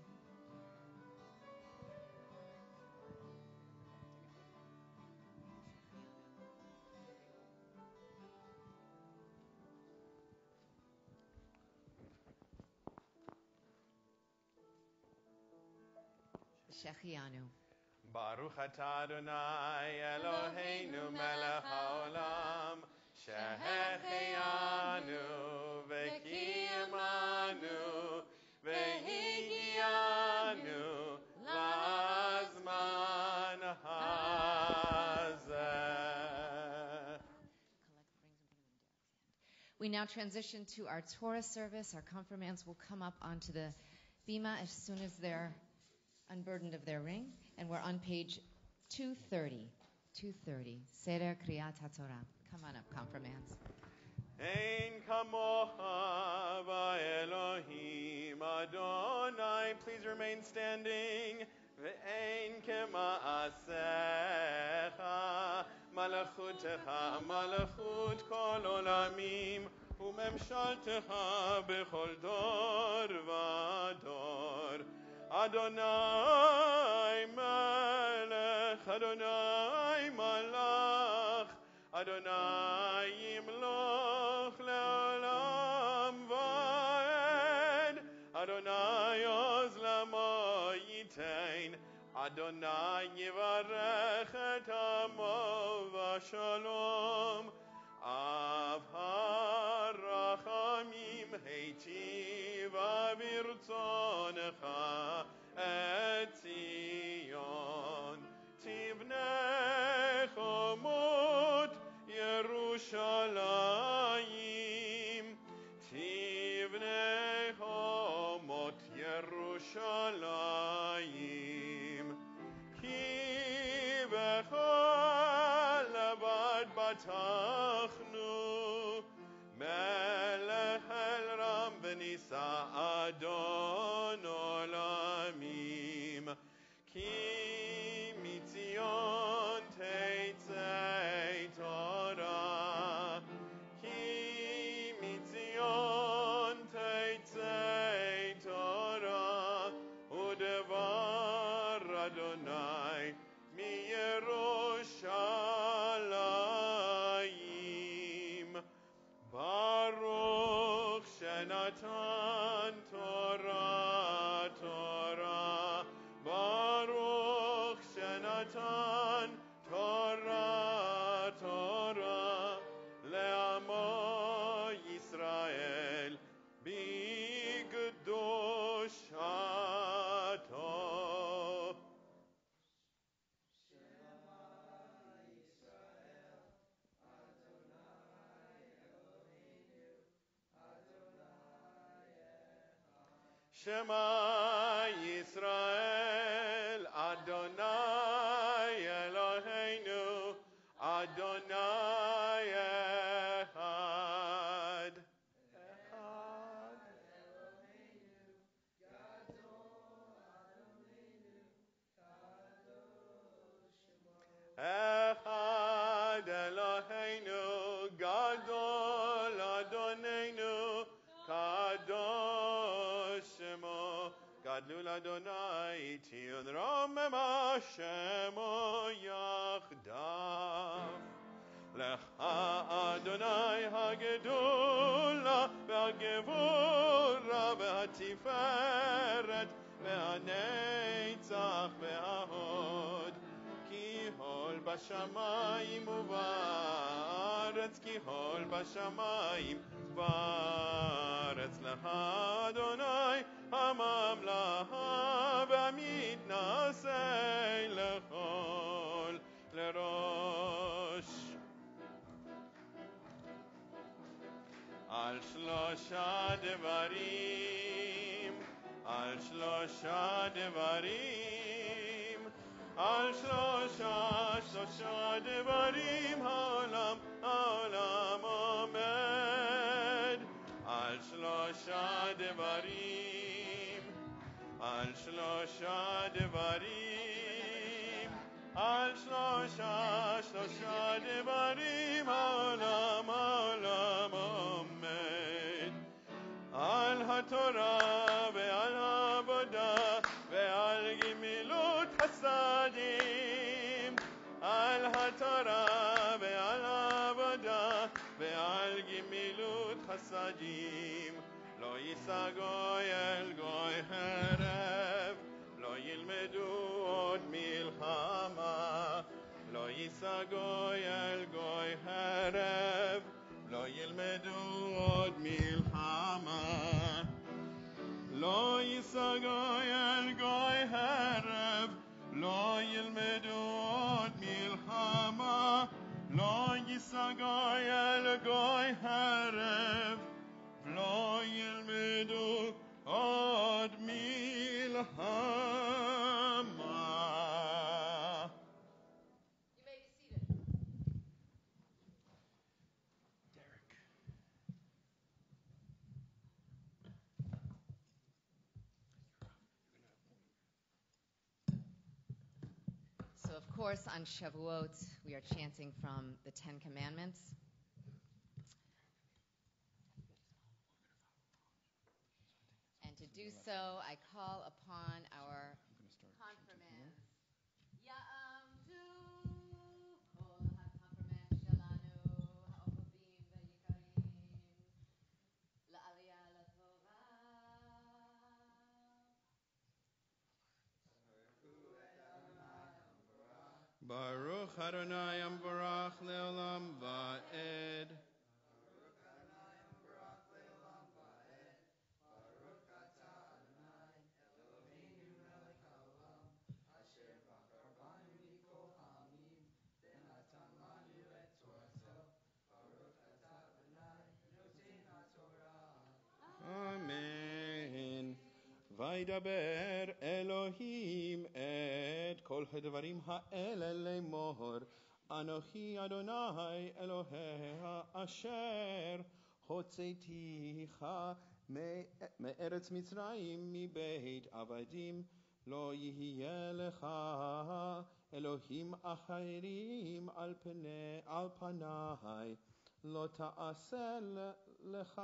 Shechianu. Baruch atah Adonai Eloheinu melech haolam, shechianu v'kiyamanu v'higianu lazman hazeh. We now transition to our Torah service. Our confirmands will come up onto the bima as soon as they're unburdened of their ring. And we're on page 230. 230. Seder Kriyat HaTorah. Come on up, confirmands. Ein kamocha va'Elohim Adonai. Please remain standing. Ve'ein kema'asecha malachutecha malachut kol olamim u'memshaltecha bechol dor v'dor. Adonai melech, Adonai malach, Adonai yimloch le'olam va'ed, Adonai oz lamo yitein, Adonai yivarech et amo v'shalom, av harachamim heitiv avirtzonecha et Zion, tivnei chomot Yerushalayim, tivnei chomot Yerushalayim, ki bechol levad batachnu, melech el ram v'nisa adon olamim, ki mitzion teitzei Torah, ki mitzion teitzei Torah, udevar Adonai mi Yerushalayim. Baruch Shenatan Torah, Torah. Baruch Shenatan Torah, Torah. Le'amo Yisrael b'kedushato. Shema Yisrael, Adonai Eloheinu, Adonai Echad. Echad Eloheinu, Gadol Adonenu, Kadosh Shemo, Gadlul Adonai, Tion Romem Shemo Yachdav. Lecha Adonai Hagedula, V'Hagevura, V'Hatiferet, V'Hanetzach, V'Hahod. Ki hol bashamayim uvaretz, ki hol bashamayim uvaretz. Lecha Adonai hamamlacha, v'mitnasei lechol lerosh. Al shlosha devarim, al shlosha devarim, al shlosha devarim haolam omed. Al shlosha devarim, al shlosha devarim, al shlosha devarim haolam omed. Al haTorah ve'al ha'avodah ve'al gimilut hasadim. Al haTorah ve'al ha'avodah ve'al gimilut hasadim. Lo yisa goy el goy herev, lo yilmedu od milchama. Lo yisa goy el goy herev, lo yilmedu od milchama. Lo yisa goy el goy herev, lo yilmedu od milchama. Lo yisa goy el goy herev, lo yilmedu od milchama. You may be seated. So, of course, on Shavuot, we are chanting from the Ten Commandments. And to do so, I call upon our confirmands. Ya'amdu kol ha-confirmands shelanu, ha'ohavim ve'yikarim, la'aliyah l'Torah. Baruch Adonai Amvarach Leolam Va'ed. Amen. וידבר אלוהים את כל הדברים האלה לאמור, אנוכי אדוני אלוהיך אשר הוצאתיך מארץ מצרים מבית עבדים. לא יהיה לך אלוהים אחרים על פניי, לא תעשה לך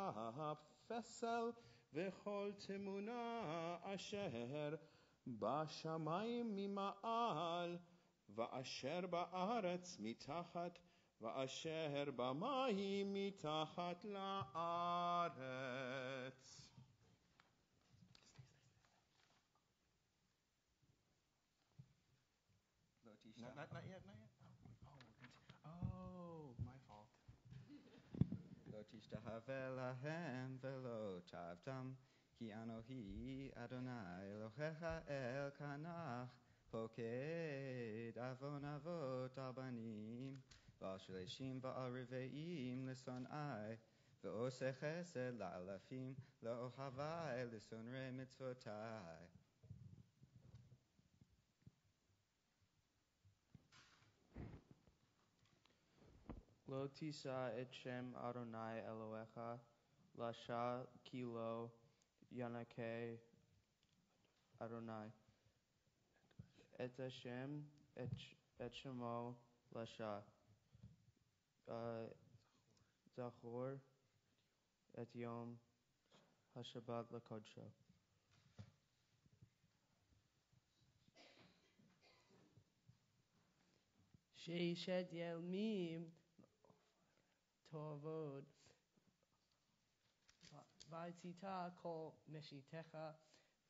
פסל וכל תמונה אשר בשמיים ממעל, ואשר בארץ מתחת, ואשר במים מתחת לארץ. Not yet. Oh, my fault. לא תשתחווה להם ולא תעבדם, כי אנוכי אדוני אלוהיך אלקנך, פוקד עוון אבות על בנים, ועל שלישים ועל רבעים לשונאי, ועושה חסד לאלפים, לאוהבי לשונאי מצוותי. Lo tisa et Shem Adonai Elohecha, lasha kilo yanake Adonai. Et Hashem et Shemo lasha. Zachor et Yom HaShabbat LaKodsho. Sheishet Yelmim Tovod Vaitita Kol Meshitecha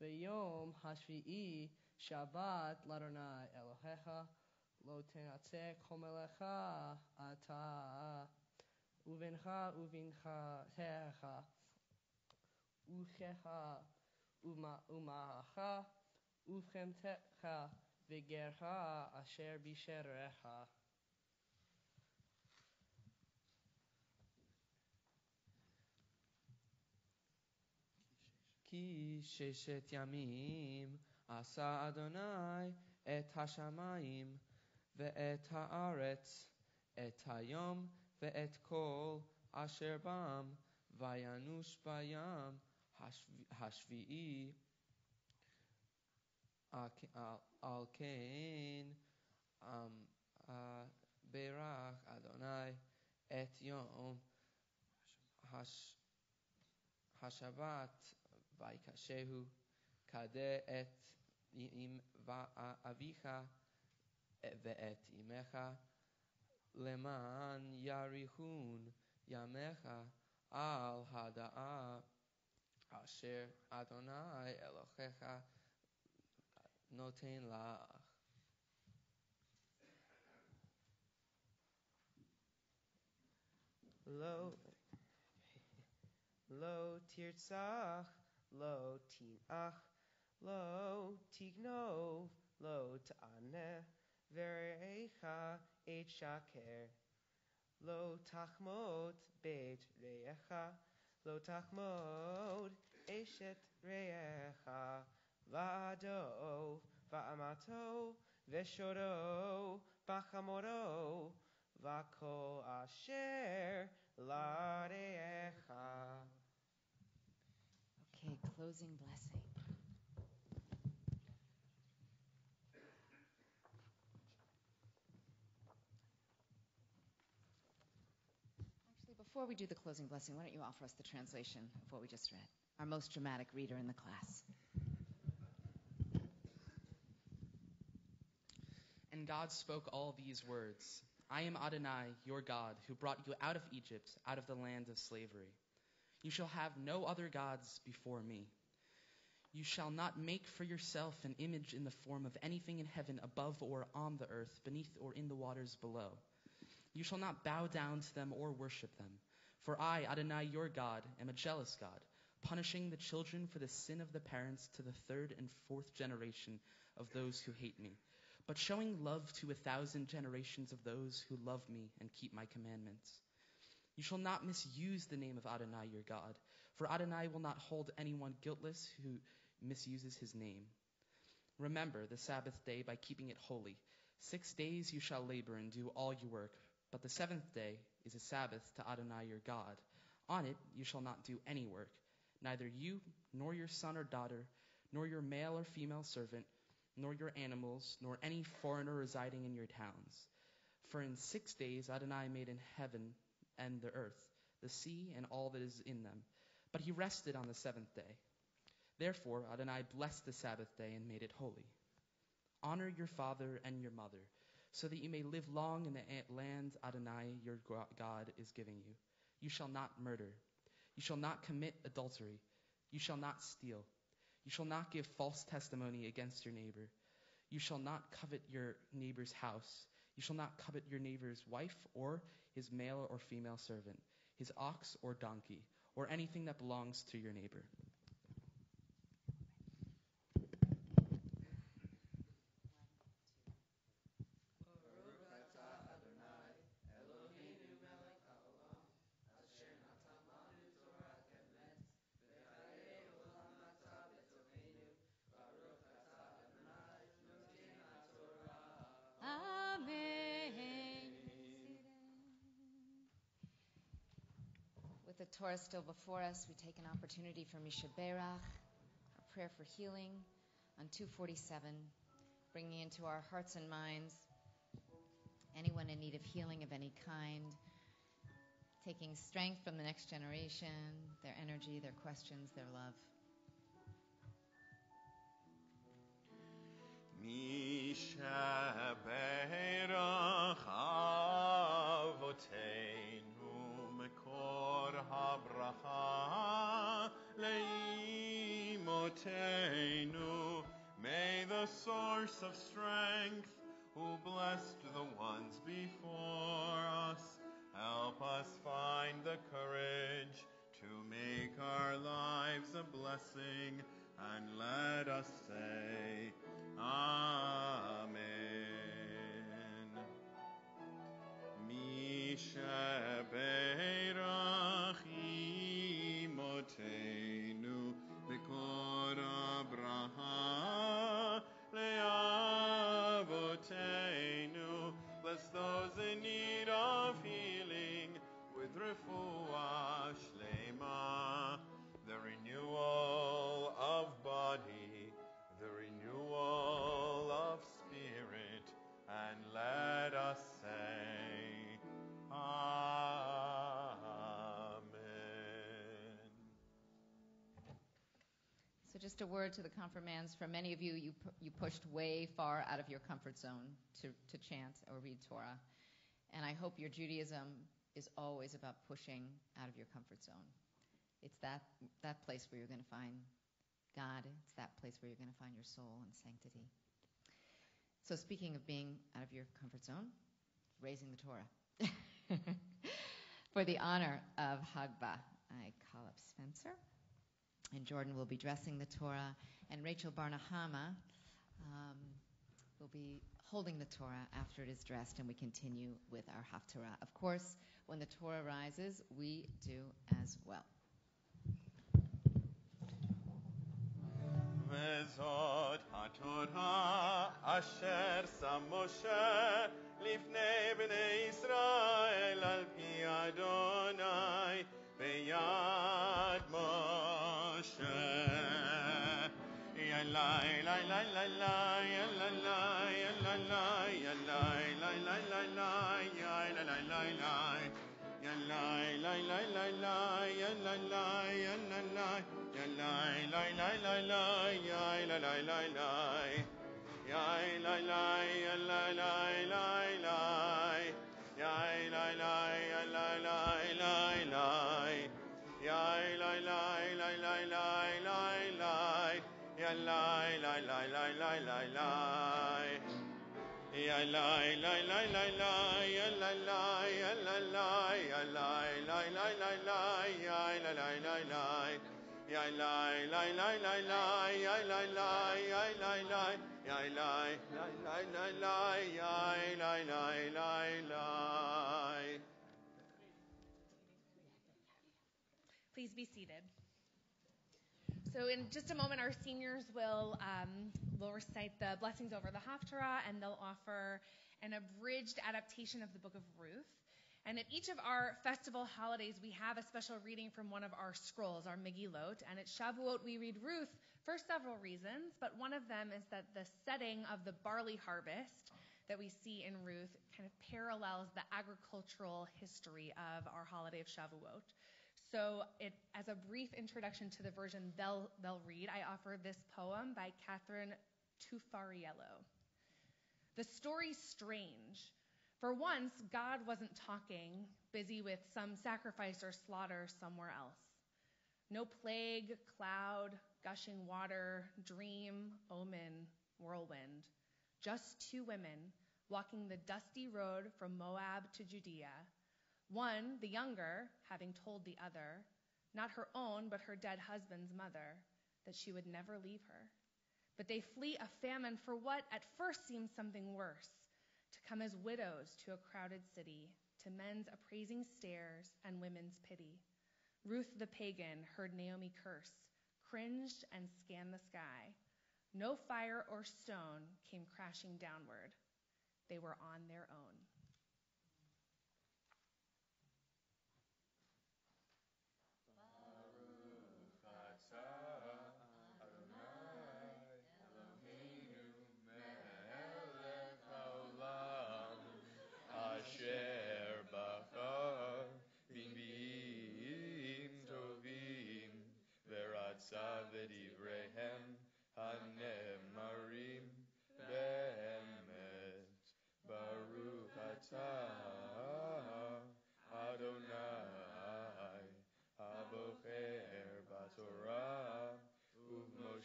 V'yom Hashvi'i Shabbat Ladonai Elohecha Lo Tenatze Chomelecha Ata Uvincha Techa Uchecha Umacha Ufremtecha V'gercha Asher Bisherecha. כי ששת ימים עשה אדוני את השמיים ואת הארץ, את היום ואת כל אשר בם, וינוש בים השביעי. על כן ברך אדוני את יום השבת ויקשהו כדה את אביך ואת אמך למען יאריכון ימיך על הדעה אשר אדוני אלוהיך נותן לך. Lo tirtzach, lo tinach, lo tignov, lo ta'aneh, verecha et shaker. Lo tachmod beit reecha, lo tachmod eshet reecha, va'adov, va'amato, veshodo, bachamoro, va'kol asher lareecha. Okay, closing blessing. Actually, before we do the closing blessing, why don't you offer us the translation of what we just read? Our most dramatic reader in the class. And God spoke all these words. I am Adonai, your God, who brought you out of Egypt, out of the land of slavery. You shall have no other gods before me. You shall not make for yourself an image in the form of anything in heaven above or on the earth, beneath or in the waters below. You shall not bow down to them or worship them. For I, Adonai, your God, am a jealous God, punishing the children for the sin of the parents to the third and fourth generation of those who hate me, but showing love to 1,000 generations of those who love me and keep my commandments. You shall not misuse the name of Adonai your God, for Adonai will not hold anyone guiltless who misuses his name. Remember the Sabbath day by keeping it holy. 6 days you shall labor and do all your work, but the seventh day is a Sabbath to Adonai your God. On it you shall not do any work, neither you, nor your son or daughter, nor your male or female servant, nor your animals, nor any foreigner residing in your towns. For in 6 days Adonai made in heaven and the earth, the sea and all that is in them. But he rested on the seventh day. Therefore Adonai blessed the Sabbath day and made it holy. Honor your father and your mother, so that you may live long in the land Adonai your God is giving you. You shall not murder. You shall not commit adultery. You shall not steal. You shall not give false testimony against your neighbor. You shall not covet your neighbor's house. You shall not covet your neighbor's wife or his male or female servant, his ox or donkey, or anything that belongs to your neighbor. Amen. the Torah still before us, we take an opportunity for Misha Berach, a prayer for healing, on 247, bringing into our hearts and minds anyone in need of healing of any kind, taking strength from the next generation, their energy, their questions, their love. Misha Berach Avotenu Mekor HaBracha Leimotenu. May the source of strength, who blessed the ones before us, help us find the courage to make our lives a blessing, and let us say, Amen. Misha Berach Imotenu B'kor Abraha Le'avotenu. Bless those in need of healing with refuah shlema, the renewal of body, the renewal of spirit, and let us say, Amen. So just a word to the confirmands. For many of you, you pushed way far out of your comfort zone to chant or read Torah. And I hope your Judaism is always about pushing out of your comfort zone. It's that place where you're going to find God. It's that place where you're going to find your soul and sanctity. So speaking of being out of your comfort zone, raising the Torah. For the honor of Hagbah, I call up Spencer. And Jordan will be dressing the Torah. And Rachel Barnahama will be holding the Torah after it is dressed, and we continue with our Haftarah. Of course, when the Torah rises, we do as well. Vezot haTorah asher sam Moshe lifnei bnei Yisrael al pi Adonai beyad Moshe. Yalai lai lai lai lai yalai lai yalai yalai lai lai lai lai yalai lai lai lai yalai lai lai lai lai yalai lai yalai lai yalai lai lai lai lai yalai lai lai lai yai lai lai yalai lai lai lai yai lai lai yalai lai lai lai yai lai lai lai lai lai lai lai ya lai lai lai lai lai lai lai ya lai lai lai lai lai ya lai lai ya lai lai ya lai lai lai lai lai ya lai lai lai lai ya lai lai lai lai lai ya lai lai ya lai lai ya lai lai lai lai lai ya lai lai lai lai. Please be seated. So in just a moment, our seniors will recite the blessings over the Haftarah, and they'll offer an abridged adaptation of the book of Ruth. And at each of our festival holidays, we have a special reading from one of our scrolls, our Megillot. And at Shavuot, we read Ruth for several reasons, but one of them is that the setting of the barley harvest that we see in Ruth kind of parallels the agricultural history of our holiday of Shavuot. So as a brief introduction to the version they'll read, I offer this poem by Catherine Tufariello. The story's strange. For once, God wasn't talking, busy with some sacrifice or slaughter somewhere else. No plague, cloud, gushing water, dream, omen, whirlwind. Just two women walking the dusty road from Moab to Judea. One, the younger, having told the other, not her own but her dead husband's mother, that she would never leave her. But they flee a famine for what at first seemed something worse, to come as widows to a crowded city, to men's appraising stares and women's pity. Ruth the pagan heard Naomi curse, cringed and scanned the sky. No fire or stone came crashing downward. They were on their own.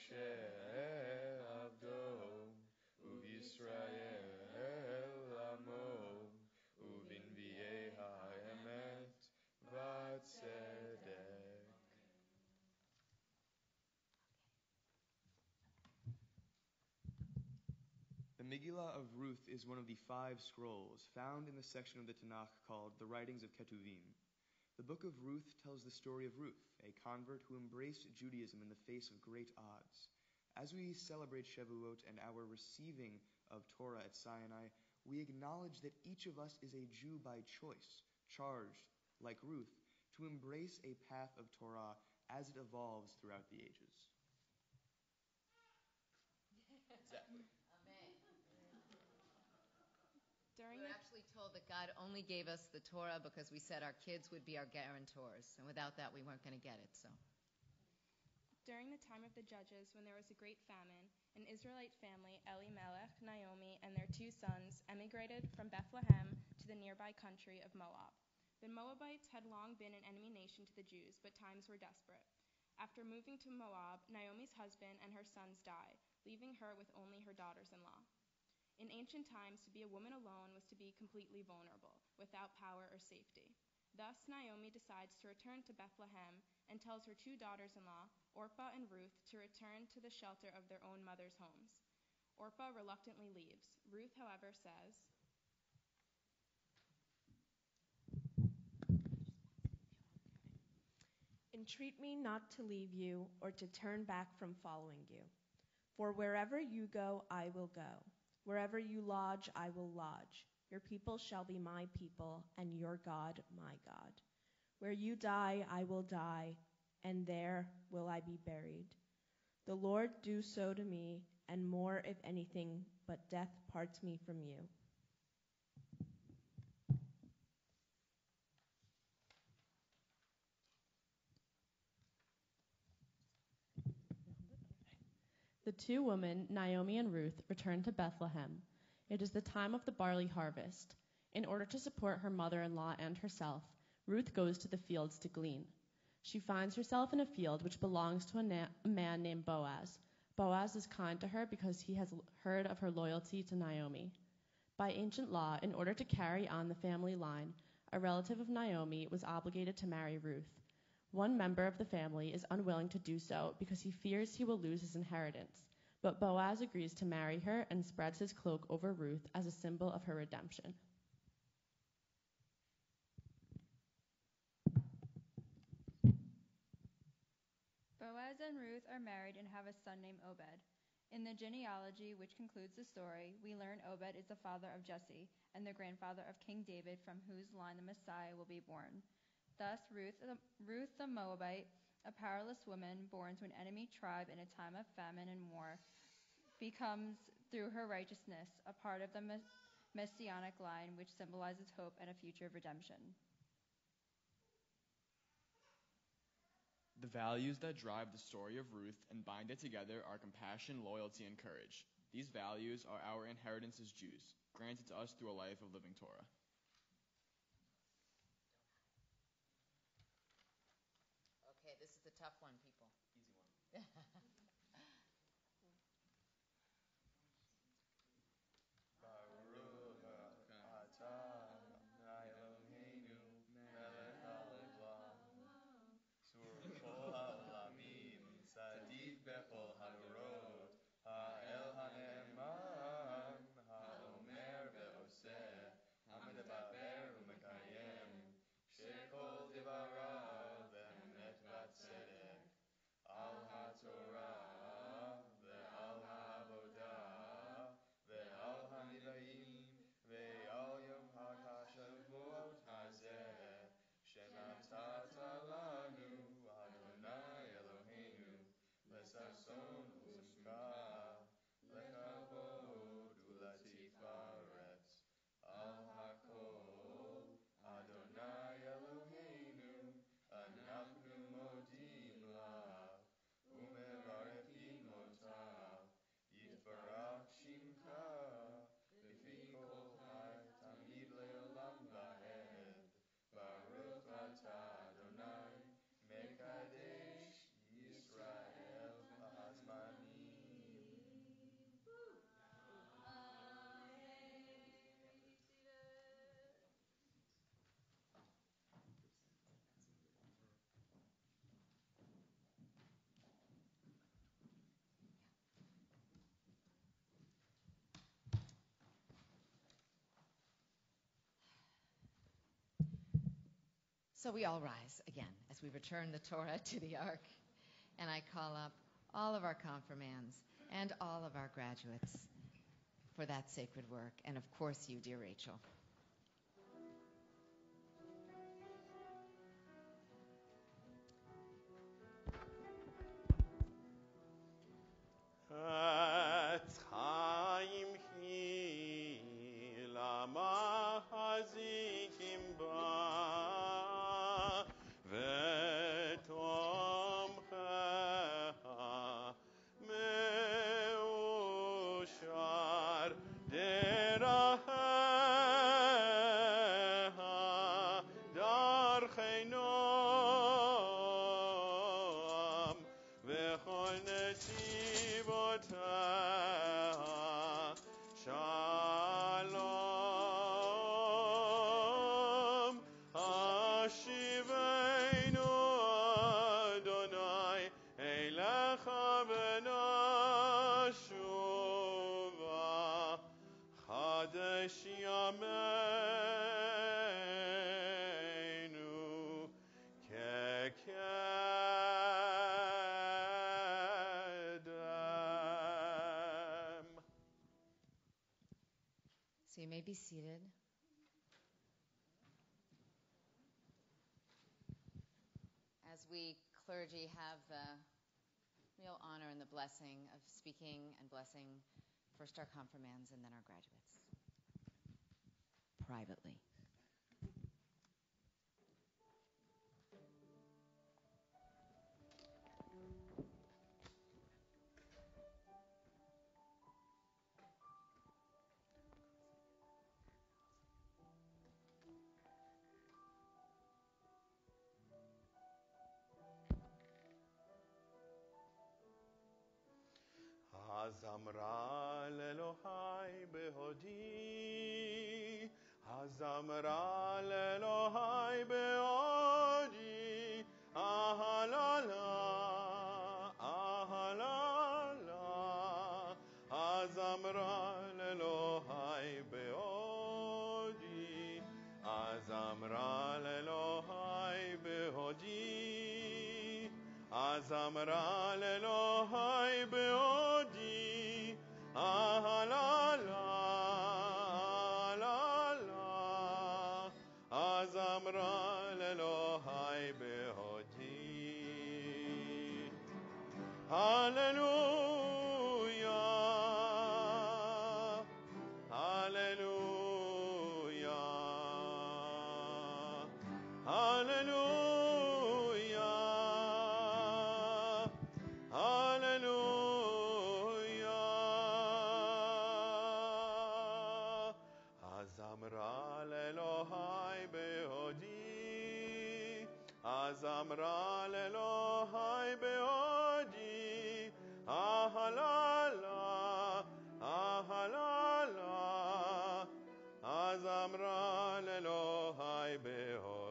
Moshe Avdo, U'Yisrael Amo, U'Binvi'ei ha'emet v'tzedek. The Megillah of Ruth is one of the 5 scrolls found in the section of the Tanakh called the Writings of Ketuvim. The book of Ruth tells the story of Ruth, a convert who embraced Judaism in the face of great odds. As we celebrate Shavuot and our receiving of Torah at Sinai, we acknowledge that each of us is a Jew by choice, charged, like Ruth, to embrace a path of Torah as it evolves throughout the ages. Exactly. We were actually told that God only gave us the Torah because we said our kids would be our guarantors, and without that we weren't going to get it. So, during the time of the Judges, when there was a great famine, an Israelite family, Elimelech, Naomi, and their 2 sons, emigrated from Bethlehem to the nearby country of Moab. The Moabites had long been an enemy nation to the Jews, but times were desperate. After moving to Moab, Naomi's husband and her sons die, leaving her with only her daughters-in-law. In ancient times, to be a woman alone was to be completely vulnerable, without power or safety. Thus, Naomi decides to return to Bethlehem and tells her 2 daughters-in-law, Orpah and Ruth, to return to the shelter of their own mother's homes. Orpah reluctantly leaves. Ruth, however, says, "Entreat me not to leave you or to turn back from following you. For wherever you go, I will go. Wherever you lodge, I will lodge. Your people shall be my people, and your God my God. Where you die, I will die, and there will I be buried. The Lord do so to me, and more if anything, but death parts me from you." The 2 women, Naomi and Ruth, return to Bethlehem. It is the time of the barley harvest. In order to support her mother-in-law and herself, Ruth goes to the fields to glean. She finds herself in a field which belongs to a man named Boaz. Boaz is kind to her because he has heard of her loyalty to Naomi. By ancient law, in order to carry on the family line, a relative of Naomi was obligated to marry Ruth. One member of the family is unwilling to do so because he fears he will lose his inheritance, but Boaz agrees to marry her and spreads his cloak over Ruth as a symbol of her redemption. Boaz and Ruth are married and have a son named Obed. In the genealogy, which concludes the story, we learn Obed is the father of Jesse and the grandfather of King David, from whose line the Messiah will be born. Thus, Ruth the Moabite, a powerless woman born to an enemy tribe in a time of famine and war, becomes, through her righteousness, a part of the messianic line, which symbolizes hope and a future of redemption. The values that drive the story of Ruth and bind it together are compassion, loyalty, and courage. These values are our inheritance as Jews, granted to us through a life of living Torah. okay, this is the tough one, people. Easy one. Al HaTorah So we all rise again as we return the Torah to the Ark. And I call up all of our confirmands and all of our graduates for that sacred work. And of course you, dear Rachel. So you may be seated. As we clergy have the real honor and the blessing of speaking and blessing first our confirmands and then our graduates. Privately. הזמרה לאלוהי בהודי, הזמרה לאלוהי בהודי, אהללה, אהללה, הזמרה לאלוהי בהודי, הזמרה לאלוהי בהודי, הזמרה לאלוהי בהודי, אהללה, אהללה, הזמרה לאלוהי בהודי. הללויה, הללויה, הללויה, הללויה. הזמרה לאלוהי בהודי, הזמרה לאלוהי בהודי, אהללה, אהללה, הזמרה לאלוהי בהודי.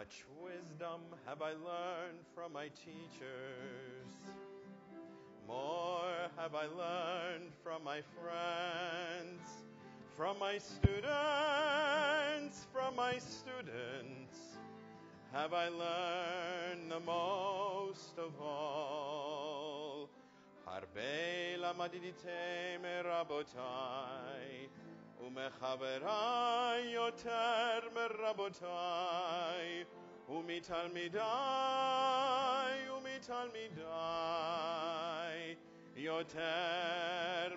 Much wisdom have I learned from my teachers. More have I learned from my friends, from my students, have I learned the most of all. הרבה למדתי מרבותיי, ומחבריי יותר מרבותיי, ומתלמידיי יותר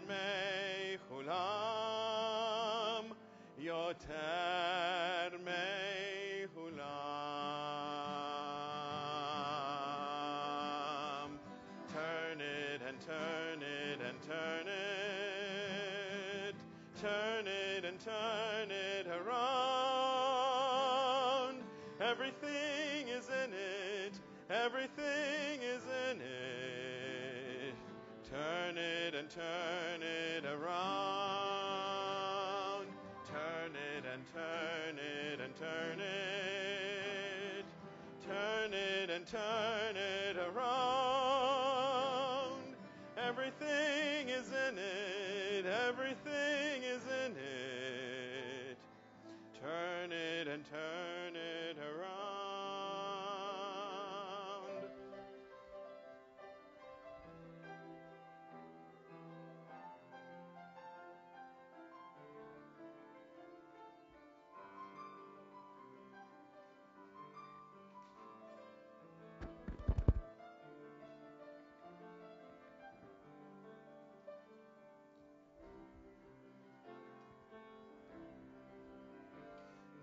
מכולם, יותר מכולם. Turn it and turn it and turn it, turn it and turn it around. Everything is in it, everything is in it. Turn it and turn it around. Turn it and turn it and turn it. and turn it around. Everything is in it, everything is in it. Turn it and turn it around.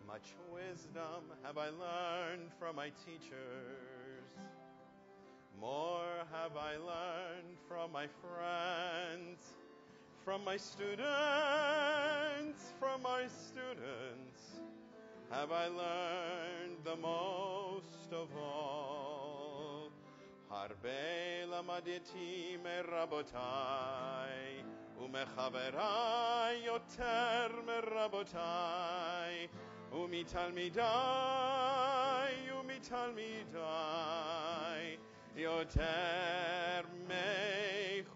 Much wisdom have I learned from my teachers. More have I learned from my friends, from my students, have I learned the most of all. Harbe lamaditi merabotai, umechaverai yoter merabotai, umitalmidai, yoter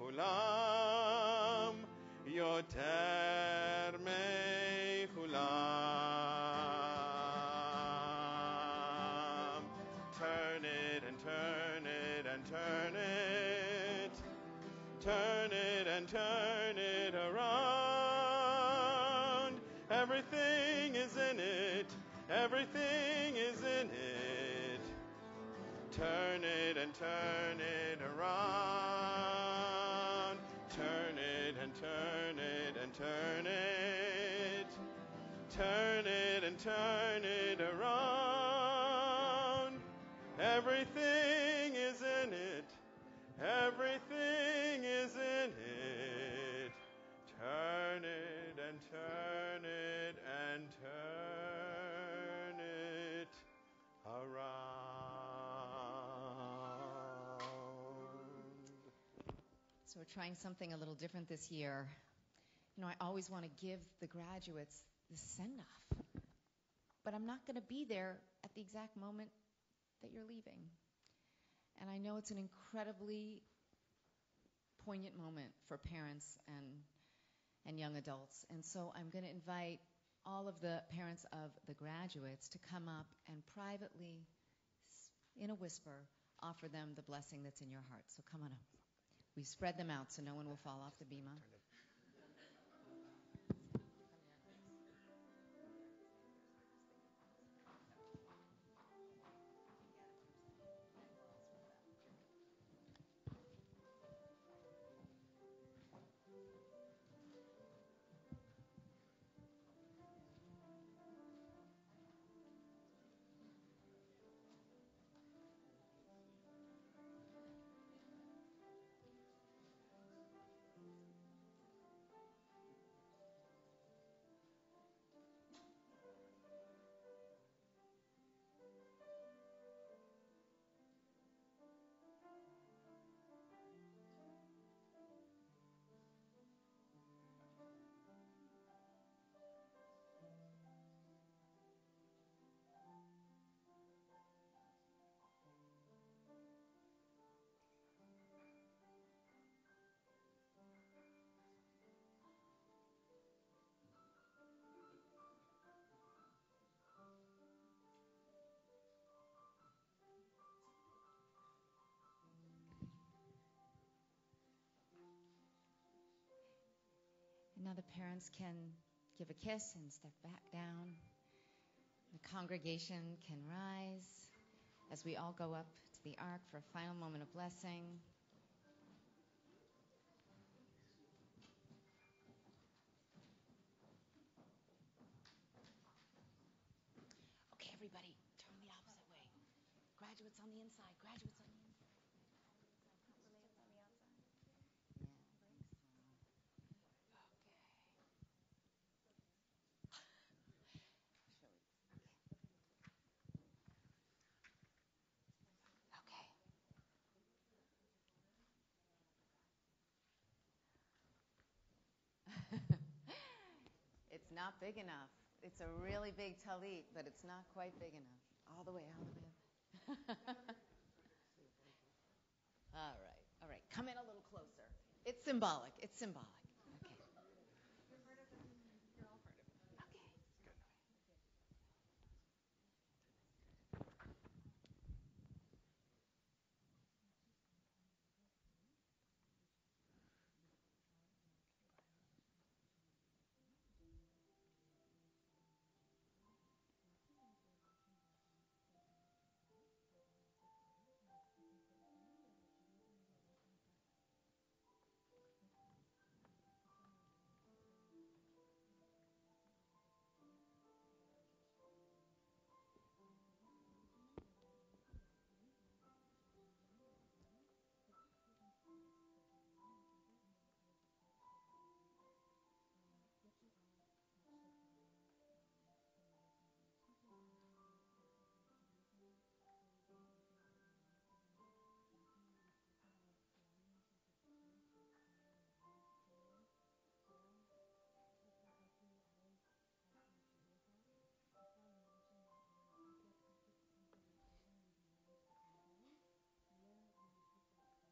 mechulam, yoter mechulam. Turn it and turn it and turn it. Turn it and turn it around. Everything is in it. Everything is in it. Turn it and turn it around. Turn it and turn it and turn it. Turn it and turn it around. Everything is in it. Everything is in it. Turn it and turn it and turn it around. So we're trying something a little different this year. You know, I always want to give the graduates the send-off, but I'm not going to be there at the exact moment that you're leaving. And I know it's an incredibly poignant moment for parents and young adults. And so I'm going to invite all of the parents of the graduates to come up and privately, in a whisper, offer them the blessing that's in your heart. So come on up. We spread them out so no one will fall off the bima. Now the parents can give a kiss and step back down. The congregation can rise as we all go up to the ark for a final moment of blessing. Okay, everybody, turn the opposite way. Graduates on the inside, graduates on the inside. It's not big enough. It's a really big talit, but it's not quite big enough. All the way, all the way. All right. Come in a little closer. It's symbolic. Okay. You're part of it. You're all part of it. Okay.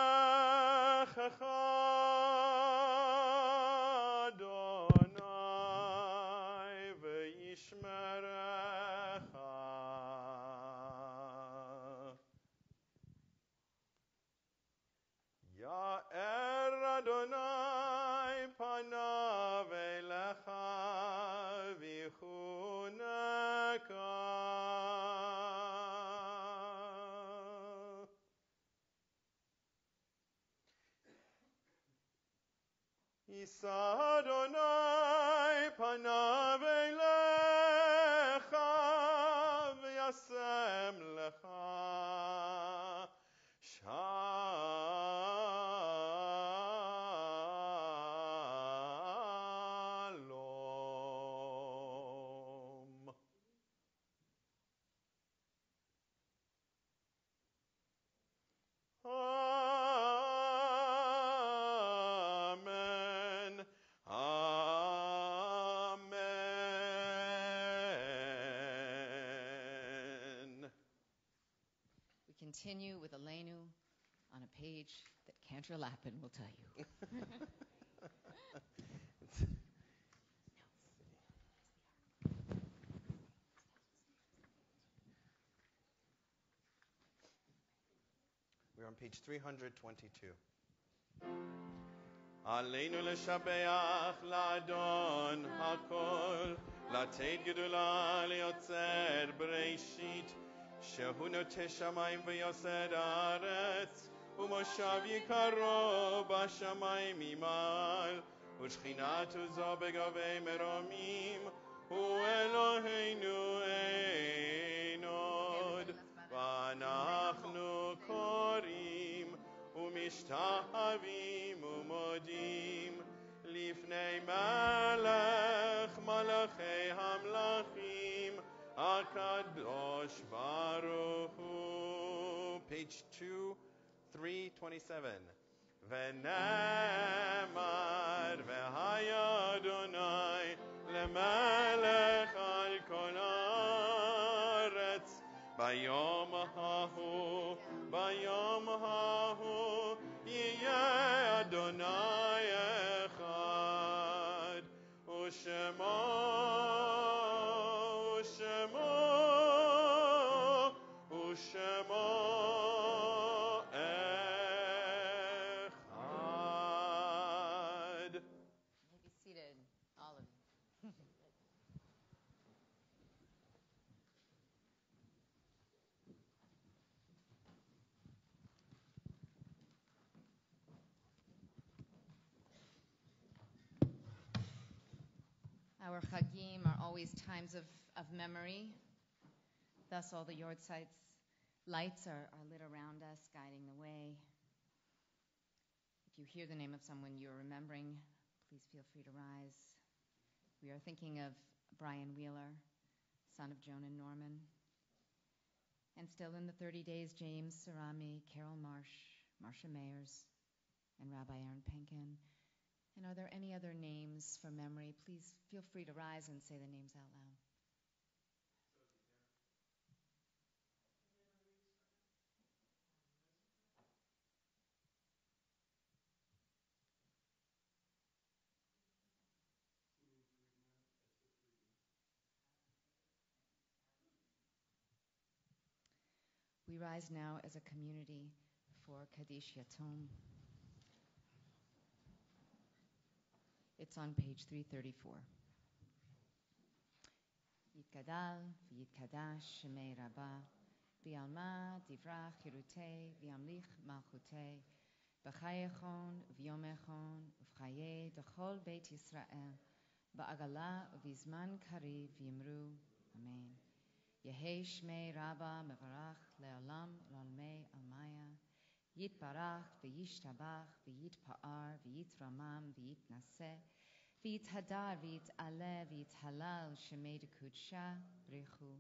יברכך אדוני וישמרך. יאר אדוני פניו אליך ויחונקה. יישא אדוני פניו אליך וישם לך שלום. Amen. Amen. We continue with Elenu on a page that Cantor Lappin will tell you. We're on page 322. עלינו לשבח לאדון הכל, לתת גדולה ליוצר בראשית, שהוא נוטה שמיים ויוסד הארץ, ומושב יקרו בשמיים ממעל, ושכינת עוזו בגבי מרומים, הוא אלוהינו אין עוד, ואנחנו קוראים ומשתחווים ומודים לפני מלך מלכי המלכים הקדוש ברוך הוא. Page 327. ונאמר והיה אדוני למלך על כל הארץ. ביום ההוא יהיה אדוני אחד, ושמו אחד. Be seated, all of you. Our Chagim are always times of memory. Thus, all the Yortzeit lights are lit around us, guiding the way. If you hear the name of someone you're remembering, please feel free to rise. We are thinking of Brian Wheeler, son of Joan and Norman. And still in the 30 days, James Sarami, Carol Marsh, Marcia Mayers, and Rabbi Aaron Penkin. And are there any other names for memory? Please feel free to rise and say the names out loud. We rise now as a community for Kaddish Yatom. It's on page 334. Yitgadal v'yitkadash shemei Rabbah v'yalma divrach hirutei v'yamlich malchutei b'chayechon v'yomechon v'chayei d'chol Beit Yisrael ba'agala v'zman kariv v'yimru. Amen. Yehei shmei Rabbah mevarach le'olam l'olmei almaya yitbarach v'yishtabach v'yitpa'ar v'yitramam v'yitnaseh v'yithadar v'yit'aleh v'yithalal shemei d'kudsha b'rechu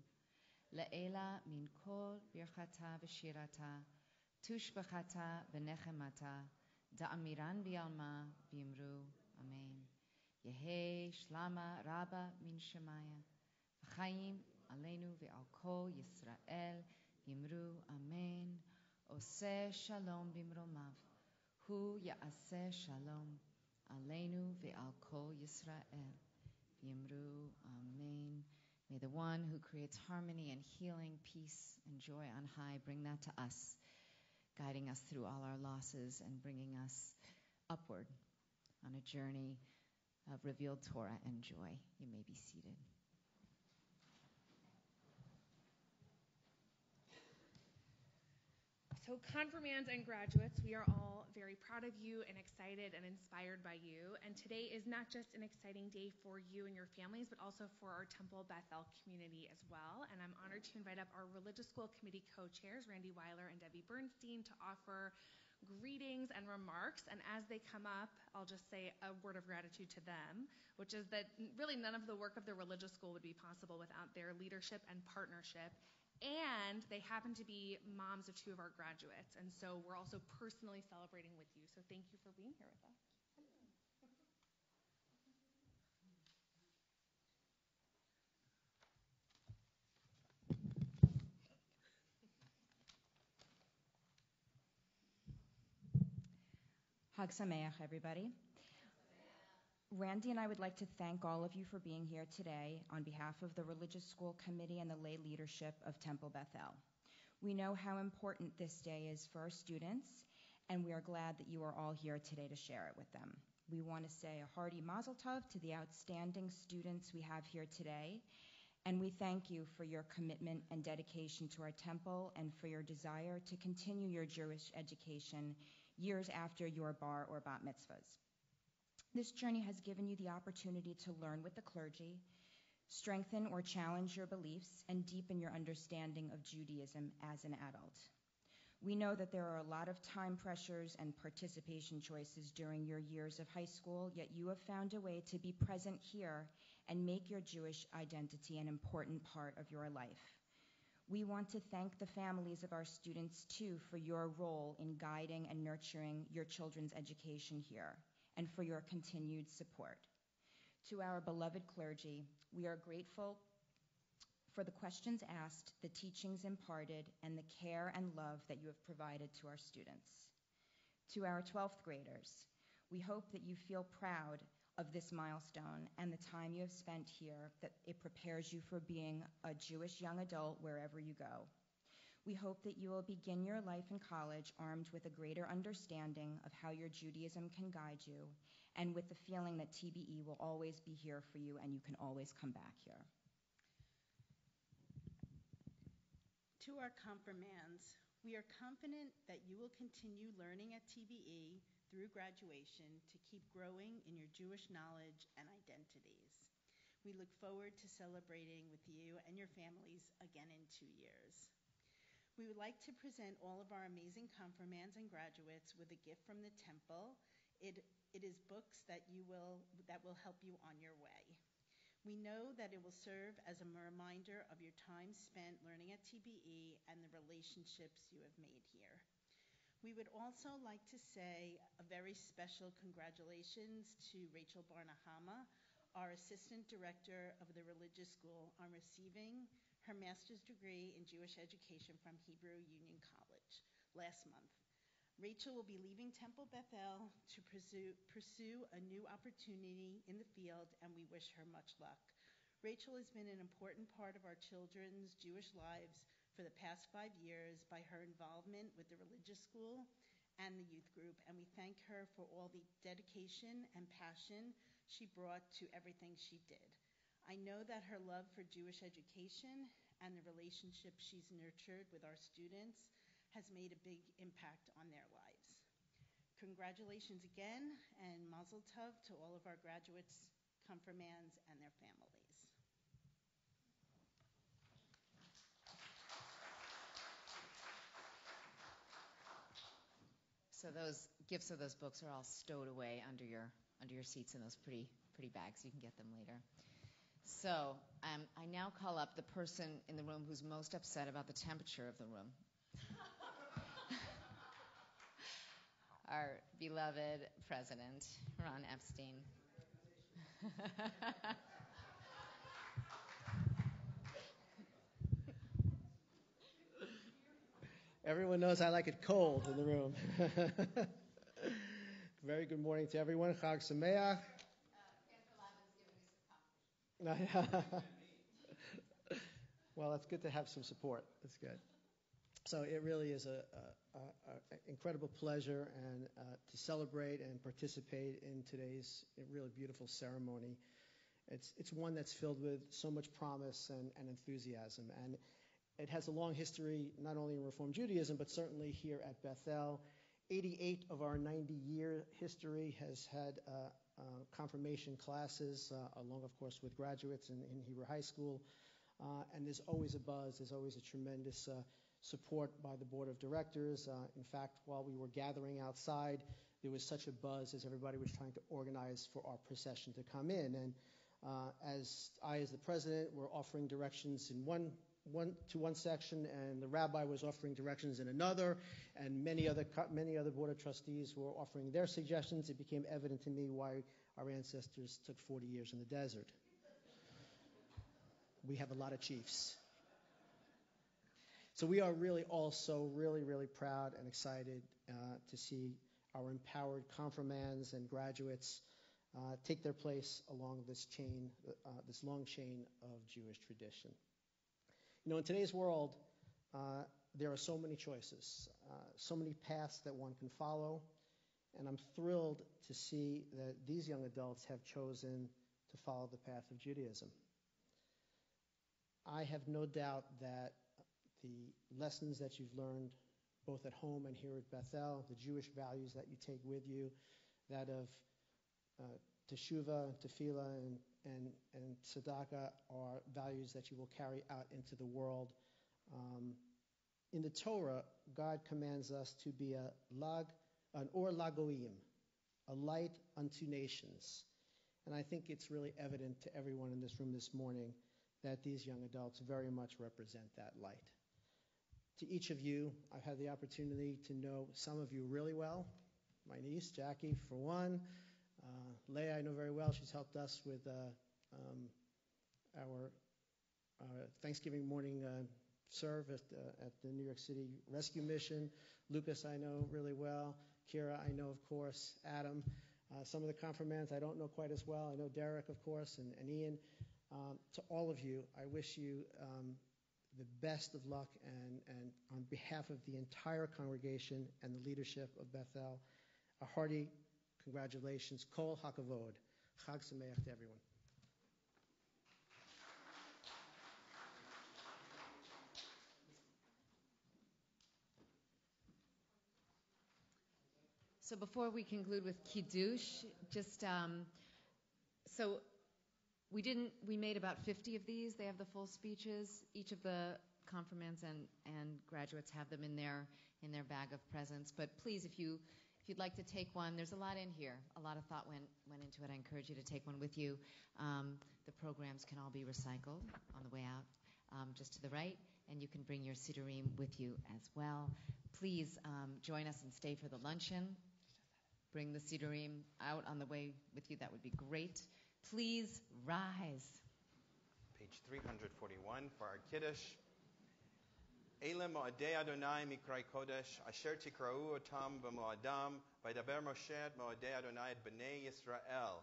le'ela min kol birchata v'shirata tushbachata v'nechemata da'amiran b'yalma v'yimru. Amen. Yehei shlama Rabbah min shemaya v'chaim Aleinu ve'al kol Yisrael v'yimru. Amen. Oseh shalom bimromav, hu ya'aseh shalom Aleinu ve'al kol Yisrael v'yimru. Amen. May the one who creates harmony and healing, peace and joy on high bring that to us, guiding us through all our losses and bringing us upward on a journey of revealed Torah and joy. You may be seated. So confirmands and graduates, we are all very proud of you and excited and inspired by you. And today is not just an exciting day for you and your families, but also for our Temple Beth-El community as well. And I'm honored to invite up our religious school committee co-chairs, Randy Weiler and Debbie Bernstein, to offer greetings and remarks. And as they come up, I'll just say a word of gratitude to them, which is that really none of the work of the religious school would be possible without their leadership and partnership. And they happen to be moms of 2 of our graduates. And so we're also personally celebrating with you. So thank you for being here with us. Hag Sameach, everybody. Randy and I would like to thank all of you for being here today on behalf of the Religious School Committee and the lay leadership of Temple Beth-El. We know how important this day is for our students, and we are glad that you are all here today to share it with them. We want to say a hearty mazel tov to the outstanding students we have here today, and we thank you for your commitment and dedication to our temple and for your desire to continue your Jewish education years after your bar or bat mitzvahs. This journey has given you the opportunity to learn with the clergy, strengthen or challenge your beliefs, and deepen your understanding of Judaism as an adult. We know that there are a lot of time pressures and participation choices during your years of high school, yet you have found a way to be present here and make your Jewish identity an important part of your life. We want to thank the families of our students, too, for your role in guiding and nurturing your children's education here, and for your continued support. To our beloved clergy, we are grateful for the questions asked, the teachings imparted, and the care and love that you have provided to our students. To our 12th graders, we hope that you feel proud of this milestone and the time you have spent here, that it prepares you for being a Jewish young adult wherever you go. We hope that you will begin your life in college armed with a greater understanding of how your Judaism can guide you, and with the feeling that TBE will always be here for you and you can always come back here. To our confirmands, we are confident that you will continue learning at TBE through graduation to keep growing in your Jewish knowledge and identities. We look forward to celebrating with you and your families again in 2 years. We would like to present all of our amazing confirmands and graduates with a gift from the temple. It is books that will help you on your way. We know that it will serve as a reminder of your time spent learning at TBE and the relationships you have made here. We would also like to say a very special congratulations to Rachel Barnahama, our Assistant Director of the Religious School, on receiving her master's degree in Jewish education from Hebrew Union College last month. Rachel will be leaving Temple Beth-El to pursue a new opportunity in the field, and we wish her much luck. Rachel has been an important part of our children's Jewish lives for the past 5 years by her involvement with the religious school and the youth group, and we thank her for all the dedication and passion she brought to everything she did. I know that her love for Jewish education and the relationships she's nurtured with our students has made a big impact on their lives. Congratulations again, and mazel tov to all of our graduates, confirmands, and their families. So those gifts of those books are all stowed away under your seats in those pretty bags. You can get them later. So I now call up the person in the room who's most upset about the temperature of the room. Our beloved president, Ron Epstein. Everyone knows I like it cold in the room. Very good morning to everyone. Chag Sameach. Well, it's good to have some support. That's good. So it really is an incredible pleasure and to celebrate and participate in today's really beautiful ceremony. It's one that's filled with so much promise and enthusiasm, and it has a long history not only in Reform Judaism but certainly here at Beth-El. 88 of our 90-year history has had confirmation classes, along, of course, with graduates in Hebrew High School. And there's always a buzz. There's always a tremendous support by the board of directors. In fact, while we were gathering outside, there was such a buzz as everybody was trying to organize for our procession to come in. And as the president, were offering directions in one section, and the rabbi was offering directions in another, and many other board of trustees were offering their suggestions, it became evident to me why our ancestors took 40 years in the desert. We have a lot of chiefs. So we are really also really proud and excited to see our empowered confirmands and graduates take their place along this long chain of Jewish tradition. You know, in today's world, there are so many choices, so many paths that one can follow, and I'm thrilled to see that these young adults have chosen to follow the path of Judaism. I have no doubt that the lessons that you've learned both at home and here at Beth-El, the Jewish values that you take with you, that of teshuvah, tefillah, and tzedakah are values that you will carry out into the world. In the Torah, God commands us to be an or lagoim, a light unto nations. And I think it's really evident to everyone in this room this morning that these young adults very much represent that light. To each of you, I've had the opportunity to know some of you really well. My niece, Jackie, for one, Leah, I know very well. She's helped us with our Thanksgiving morning serve at the New York City Rescue Mission. Lucas, I know really well. Kira, I know, of course. Adam. Some of the confirmands I don't know quite as well. I know Derek, of course, and Ian. To all of you, I wish you the best of luck, and on behalf of the entire congregation and the leadership of Beth-El, a hearty congratulations. Kol HaKavod. Chag Sameach to everyone. So before we conclude with Kiddush, just so we made about 50 of these. They have the full speeches. Each of the confirmands and graduates have them in their bag of presents. But please, if you'd like to take one, there's a lot in here. A lot of thought went into it. I encourage you to take one with you. The programs can all be recycled on the way out, just to the right, and you can bring your Siddurim with you as well. Please join us and stay for the luncheon. Bring the Siddurim out on the way with you. That would be great. Please rise. Page 341 for our Kiddush. Ele mo'adei Adonai mikrai kodesh, asher tikra'u otam b'mo'adam, v'ydaber Moshe et mo'adei Adonai et b'nei Yisrael.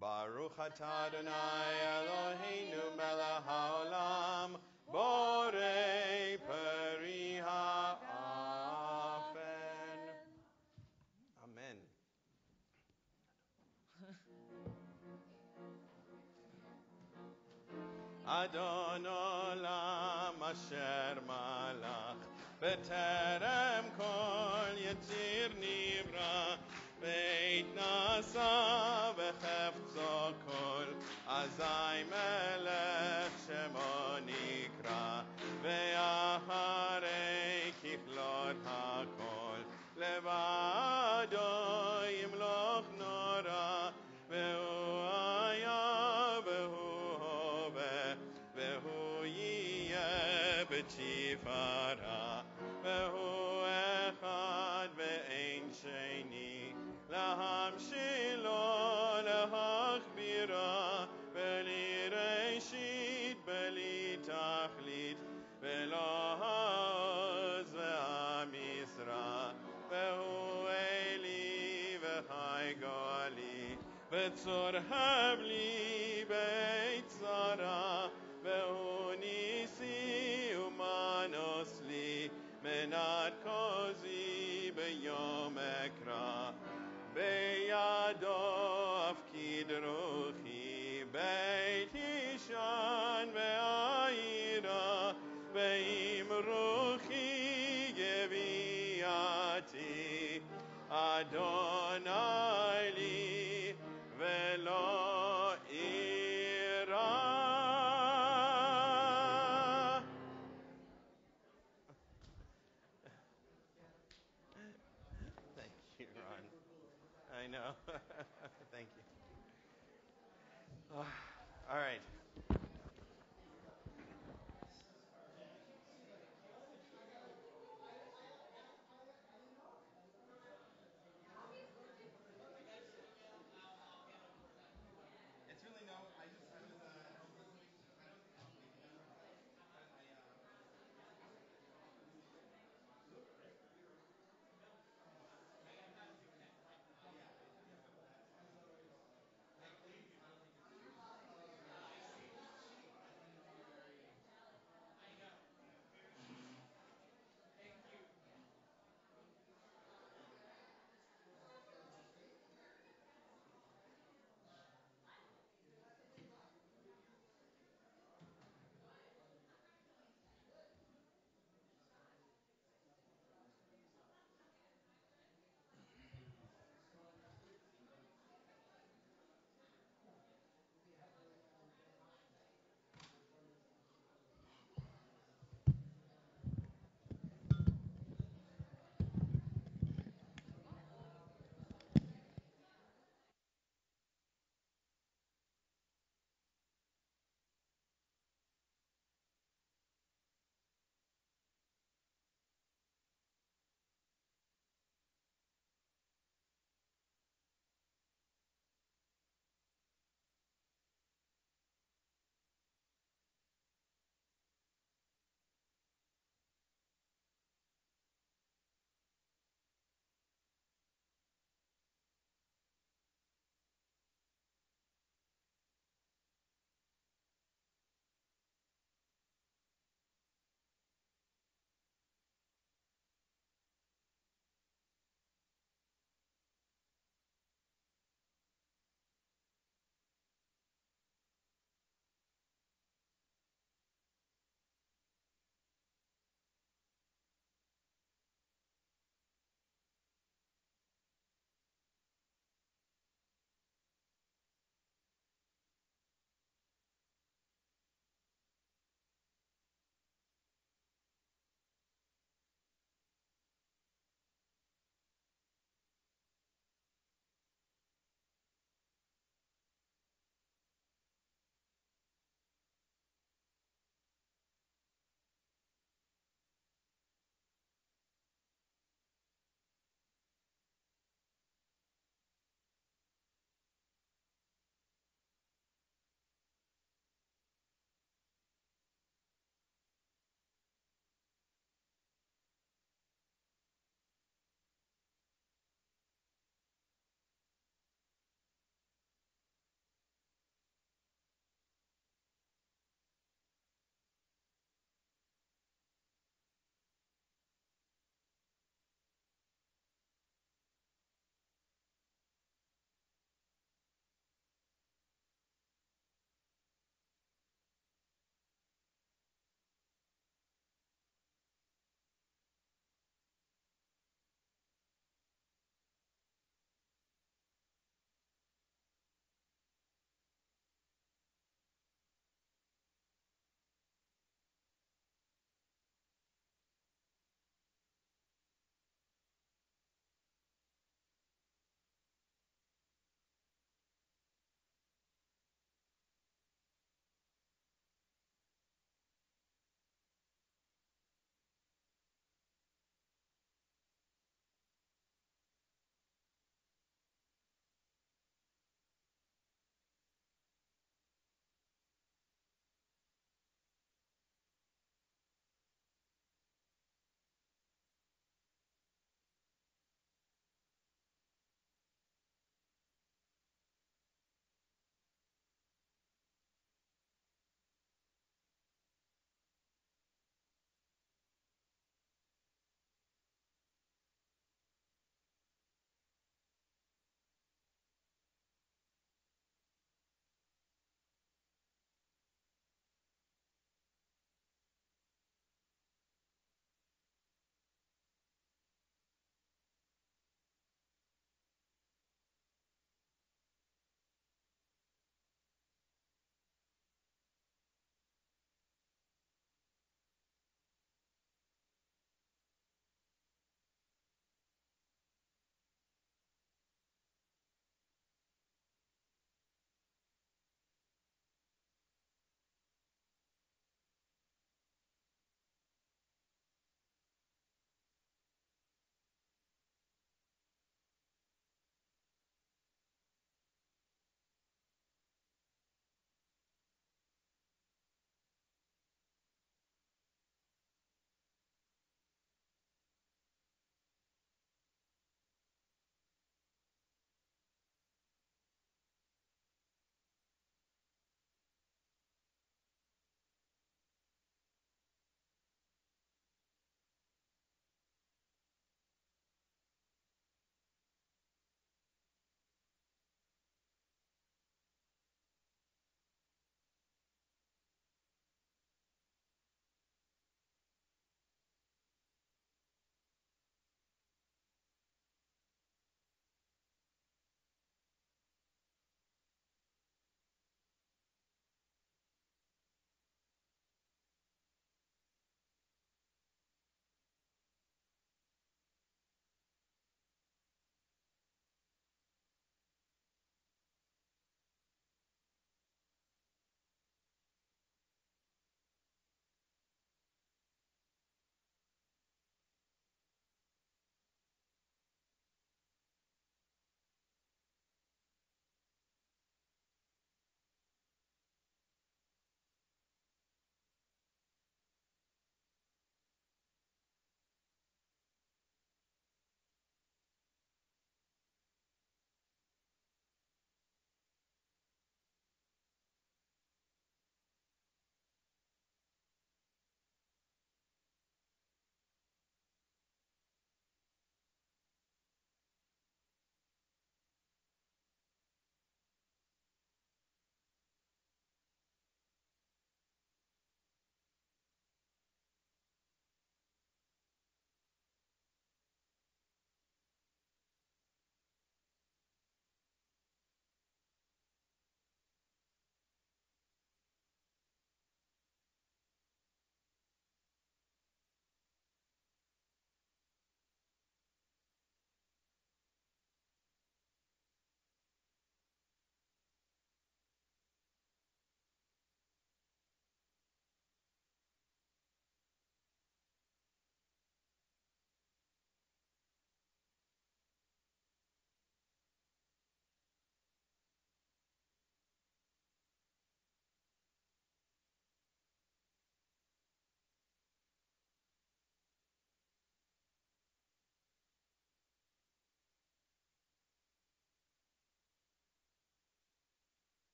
Baruch atah Adonai Eloheinu melech ha'olam, borei peri ha'afen. Amen. Adon olam asher malach b'terem kol yitzir nivra beit nasa v'chefzo kol azai melech shemo nikra ve'acharei kichlot hakol levado yimloch nora ve'hu aya ve'hu hove ve'hu yiyeh b'tifara ve'hu echad ve'ein sheni להמשילו להכבירה בלי ראשית בלי תכלית ולא העוז והמשרה והוא אלי וחי גואלי וצור הבלי בית צרה והוא ניסי ומנוס לי מנת כוזי ביום אקרא בידו אפקיד רוחי בית ישן ועירה ואם רוחי גביעתי אדוני לי ולא אירא. Thank you, Ron. I know. Thank you. All right.